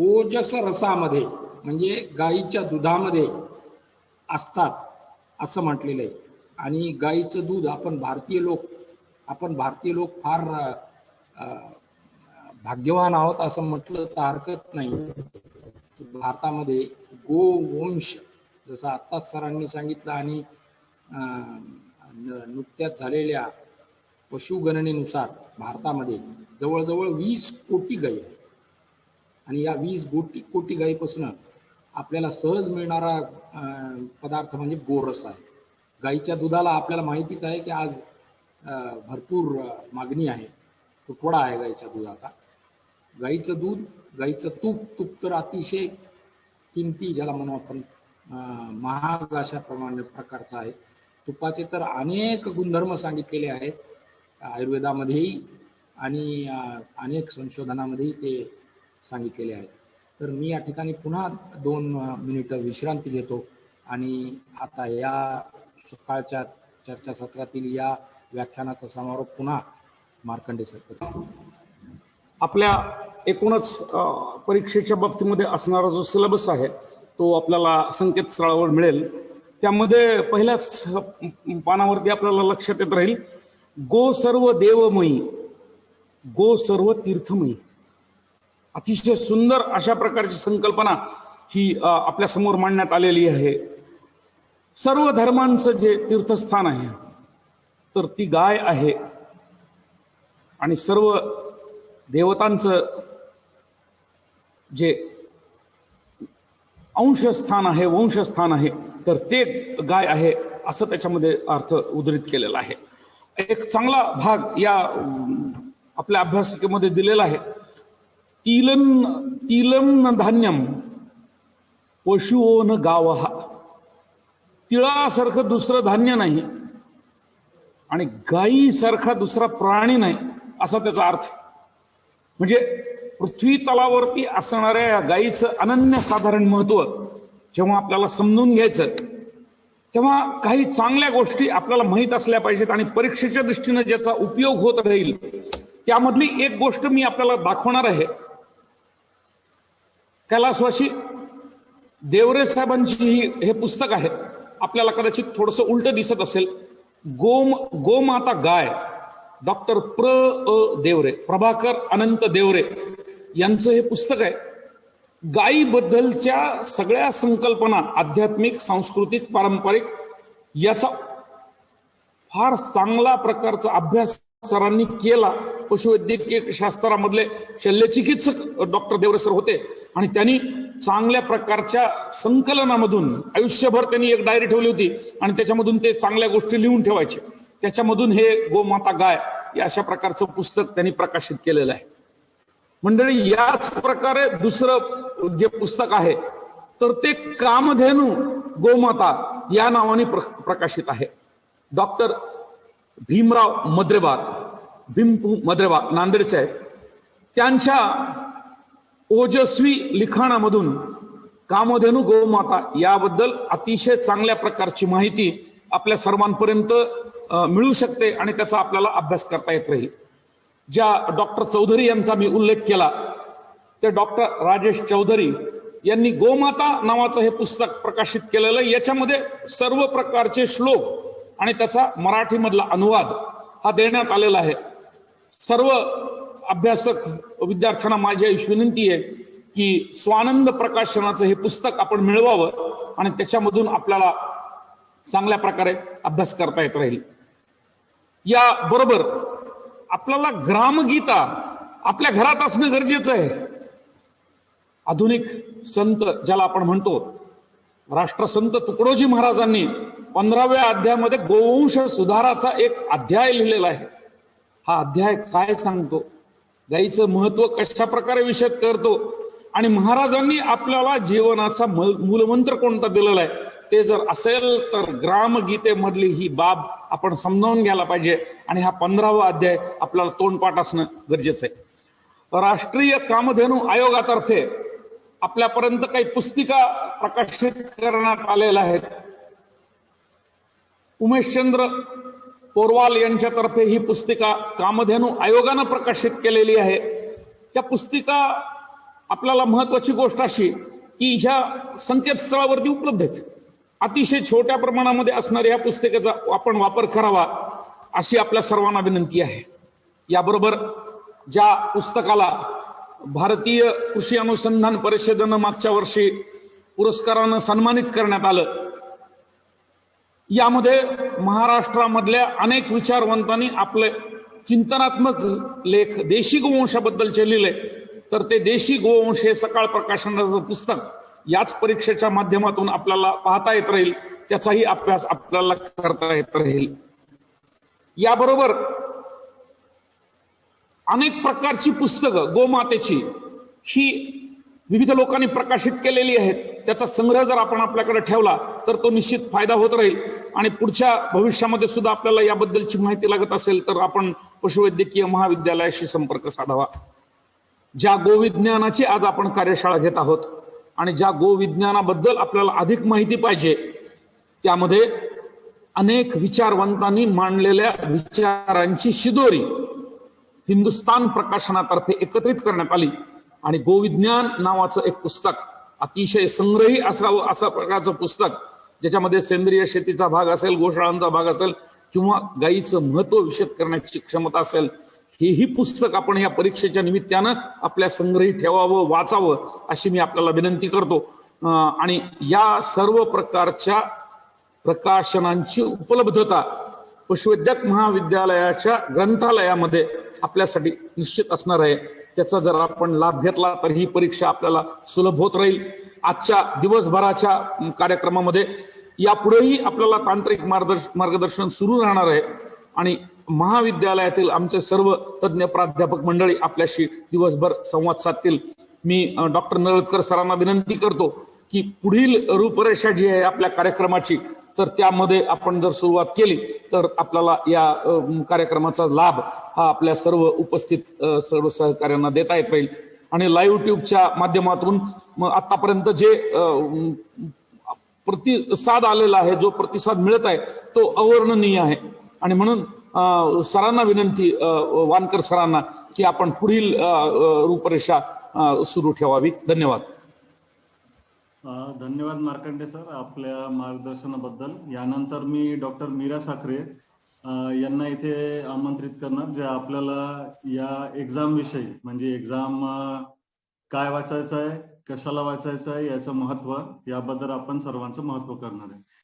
ओजस रसामध्ये म्हणजे गाईच्या दुधामध्ये असतात असं म्हटलेलं आहे। आणि गाईचं दूध आपण भारतीय लोक फार भाग्यवान आहोत असं म्हटलं तर हरकत नाही। भारतामध्ये गोवंश जसं आत्ताच सरांनी सांगितलं आणि नुकत्याच झालेल्या पशुगणनेनुसार भारतामध्ये जवळजवळ 20 कोटी गायी आहेत आणि या 20 कोटी गायीपासून आपल्याला सहज मिळणारा पदार्थ म्हणजे गोरस आहे। गाईच्या दुधाला आपल्याला माहितीच आहे की आज भरपूर मागणी आहे, तुटवडा आहे गाईच्या दुधाचा। गाईचं दूध, गाईचं तूप तर अतिशय किमती ज्याला म्हणू आपण महाग अशा प्रकारचा आहे। तुपाचे तर अनेक गुणधर्म सांगितलेले आहेत आयुर्वेदामध्येही आणि अनेक संशोधनामध्येही ते सांगितलेले आहेत। तर मी या ठिकाणी पुन्हा 2 मिनिटं विश्रांती घेतो आणि आता या सकाळच्या चर्चासत्रातील या व्याख्यानाचा समारोप पुन्हा मार्कंडे सर करतो। आपल्या एकूणच परीक्षेच्या बाबतीमध्ये असणारा जो सिलेबस आहे तो आपल्याला संकेतस्थळावर मिळेल। त्यामध्ये पहिल्याच पानावरती आपल्याला लक्षात येत राहील, गो सर्व देवमयी, गो सर्व तीर्थमयी। अतिशय सुंदर अशा प्रकारची संकल्पना ही आपल्या समोर मांडण्यात आलेली आहे। सर्व धर्मांचं जे तीर्थस्थान आहे तर ती गाय आहे आणि सर्व देवतांचं जे अंशस्थान आहे, वंशस्थान आहे, तर ते गाय आहे असं त्याच्यामध्ये अर्थ उद्धृत केलेला आहे. एक चांगला भाग या आपल्या अभ्यासिकेमध्ये दिलेला आहे. तिलम न धान्यम पशुओ न गावहा. तिळासारखं दुसरं धान्य नाही आणि गायीसारखा दुसरा प्राणी नाही असा त्याचा अर्थ. म्हणजे पृथ्वी तलावरती असणाऱ्या या गायीचं अनन्यसाधारण महत्व जेव्हा आपल्याला समजून घ्यायचं, तेव्हा काही चांगल्या गोष्टी आपल्याला माहीत असल्या पाहिजेत आणि परीक्षेच्या दृष्टीने ज्याचा उपयोग होत राहील त्यामधली एक गोष्ट मी आपल्याला दाखवणार आहे. कैलासवासी देवरे साहेबांची हे पुस्तक आहे. आपल्याला कदाचित थोडंसं उलट दिसत असेल. गोमाता गाय, डॉक्टर देवरे, प्रभाकर अनंत देवरे यांचं हे पुस्तक आहे. गायीबद्दलच्या सगळ्या संकल्पना आध्यात्मिक, सांस्कृतिक, पारंपरिक याचा फार चांगला प्रकारचा अभ्यास सरांनी केला. पशुवैद्यकीय शास्त्रामधले शल्यचिकित्सक डॉक्टर देवरे सर होते आणि त्यांनी चांगल्या प्रकारच्या संकलनामधून आयुष्यभर त्यांनी एक डायरी ठेवली होती आणि त्याच्यामधून ते चांगल्या गोष्टी लिहून ठेवायचे. त्याच्यामधून हे गोमाता गाय या अशा प्रकारचं पुस्तक त्यांनी प्रकाशित केलेलं आहे. मंडळी, याच प्रकारे दुसरं जे पुस्तक आहे तर ते कामधेनू गोमाता या नावाने प्रकाशित आहे. डॉक्टर भीमराव भीमपू मद्रेवार नांदेडचे आहेत. त्यांच्या ओजस्वी लिखाणामधून कामधेनू गोमाता याबद्दल अतिशय चांगल्या प्रकारची माहिती आपल्या सर्वांपर्यंत मिळू शकते आणि त्याचा आपल्याला अभ्यास करता येत राहील. ज्या डॉक्टर चौधरी यांचा मी उल्लेख केला ते डॉक्टर राजेश चौधरी यांनी गोमाता नावाचं हे पुस्तक प्रकाशित केलेलं. याच्यामध्ये सर्व प्रकारचे श्लोक आणि त्याचा मराठीमधला अनुवाद हा देण्यात आलेला आहे. सर्व अभ्यासक विद्यार्थ्यांना माझी विनंती आहे की स्वानंद प्रकाशनाचं हे पुस्तक आपण मिळवावं आणि त्याच्यामधून आपल्याला चांगल्या प्रकारे अभ्यास करता येत राहील. या बरोबर आपल्याला ग्रामगीता आपल्या घरात असणं गरजेचं आहे. आधुनिक संत ज्याला आपण म्हणतो राष्ट्रसंत तुकडोजी महाराजांनी 15व्या अध्यायामध्ये गोवंश सुधाराचा एक अध्याय लिहिलेला आहे. हा अध्याय काय सांगतो, गायीचं महत्व कशा प्रकारे विशद करतो आणि महाराजांनी आपल्याला जीवनाचा मूलमंत्र कोणता दिलेला आहे ते जर असेल तर ग्रामगीतेमधली ही बाब आपण समजावून घ्यायला पाहिजे आणि हा 15वा अध्याय आपल्याला तोंडपाठ असणं गरजेचं आहे. राष्ट्रीय कामधेनू आयोगातर्फे आपल्यापर्यंत काही पुस्तिका प्रकाशित करण्यात आलेल्या आहेत. उमेशचंद्र पोरवाल यांच्यातर्फे ही पुस्तिका कामधेनू आयोगानं प्रकाशित केलेली आहे. त्या पुस्तिका आपल्याला महत्वाची गोष्ट अशी की ह्या संकेतस्थळावरती उपलब्ध आहेत. अतिशय छोट्या प्रमाणामध्ये असणाऱ्या ह्या पुस्तिकेचा आपण वापर करावा अशी आपल्या सर्वांना विनंती आहे. याबरोबर ज्या पुस्तकाला भारतीय कृषी अनुसंधान परिषदेनं मागच्या वर्षी पुरस्कारानं सन्मानित करण्यात आलं, यामध्ये महाराष्ट्रामधल्या अनेक विचारवंतांनी आपले चिंतनात्मक लेख देशी गोवंशाबद्दलचे लिहिले. तर ते देशी गोवंश हे सकाळ प्रकाशनाचं पुस्तक याच परीक्षेच्या माध्यमातून आपल्याला पाहता येत राहील, त्याचाही अभ्यास आपल्याला करता येत राहील. याबरोबर अनेक प्रकारची पुस्तकं गोमातेची ही विविध लोकांनी प्रकाशित केलेली आहेत. त्याचा संग्रह जर आपण आपल्याकडे ठेवला तर तो निश्चित फायदा होत राहील आणि पुढच्या भविष्यामध्ये सुद्धा आपल्याला याबद्दलची माहिती लागत असेल तर आपण पशुवैद्यकीय महाविद्यालयाशी संपर्क साधावा. ज्या गोविज्ञानाची आज आपण कार्यशाळा घेत आहोत आणि ज्या गोविज्ञानाबद्दल आपल्याला अधिक माहिती पाहिजे त्यामध्ये अनेक विचारवंतांनी मांडलेल्या विचारांची शिदोरी हिंदुस्तान प्रकाशनातर्फे एकत्रित करण्यात आली आणि गोविज्ञान नावाचं एक पुस्तक अतिशय संग्रही असावं असं प्रकारचं पुस्तक ज्याच्यामध्ये सेंद्रिय शेतीचा भाग असेल, गोशाळांचा भाग असेल किंवा गायीचं महत्व विशद करण्याची क्षमता असेल, हेही पुस्तक आपण या परीक्षेच्या निमित्तानं आपल्या संग्रही ठेवावं, वाचावं अशी मी आपल्याला विनंती करतो. आणि या सर्व प्रकारच्या प्रकाशनांची उपलब्धता पशुवैद्यक महाविद्यालयाच्या ग्रंथालयामध्ये आपल्यासाठी निश्चित असणार आहे. त्याचा जर आपण लाभ घेतला तर ही परीक्षा आपल्याला सुलभ होत राहील. आजच्या दिवसभराच्या कार्यक्रमामध्ये यापुढेही आपल्याला तांत्रिक मार्गदर्शन सुरू राहणार आहे आणि महाविद्यालयातील आमचे सर्व तज्ज्ञ प्राध्यापक मंडळी आपल्याशी दिवसभर संवाद साधतील. मी डॉक्टर नळदकर सरांना विनंती करतो की पुढील रूपरेषा जी आहे आपल्या कार्यक्रमाची, तर त्यामध्ये आपण जर सुरुवात केली तर आपल्याला या कार्यक्रमाचा लाभ हा आपल्या सर्व उपस्थित सर्व सहकार्यांना देता येत राहील. आणि लाईव्ह ट्यूबच्या माध्यमातून आतापर्यंत जे प्रतिसाद आलेला आहे, जो प्रतिसाद मिळत आहे तो अवर्णनीय आहे. आणि म्हणून सरांना विनंती, वानकर सरांना, की आपण पुढील रूपरेषा सुरू ठेवावी. धन्यवाद. धन्यवाद मार्कंडे सर आपल्या मार्गदर्शनाबद्दल. यानंतर मी डॉक्टर मीरा साखरे यांना इथे आमंत्रित करणार, जे आपल्याला या एक्झाम विषयी, म्हणजे एक्झाम काय वाचायचं आहे, कशाला वाचायचं आहे, याचं महत्व, याबद्दल आपण सर्वांचं महत्व करणार आहे.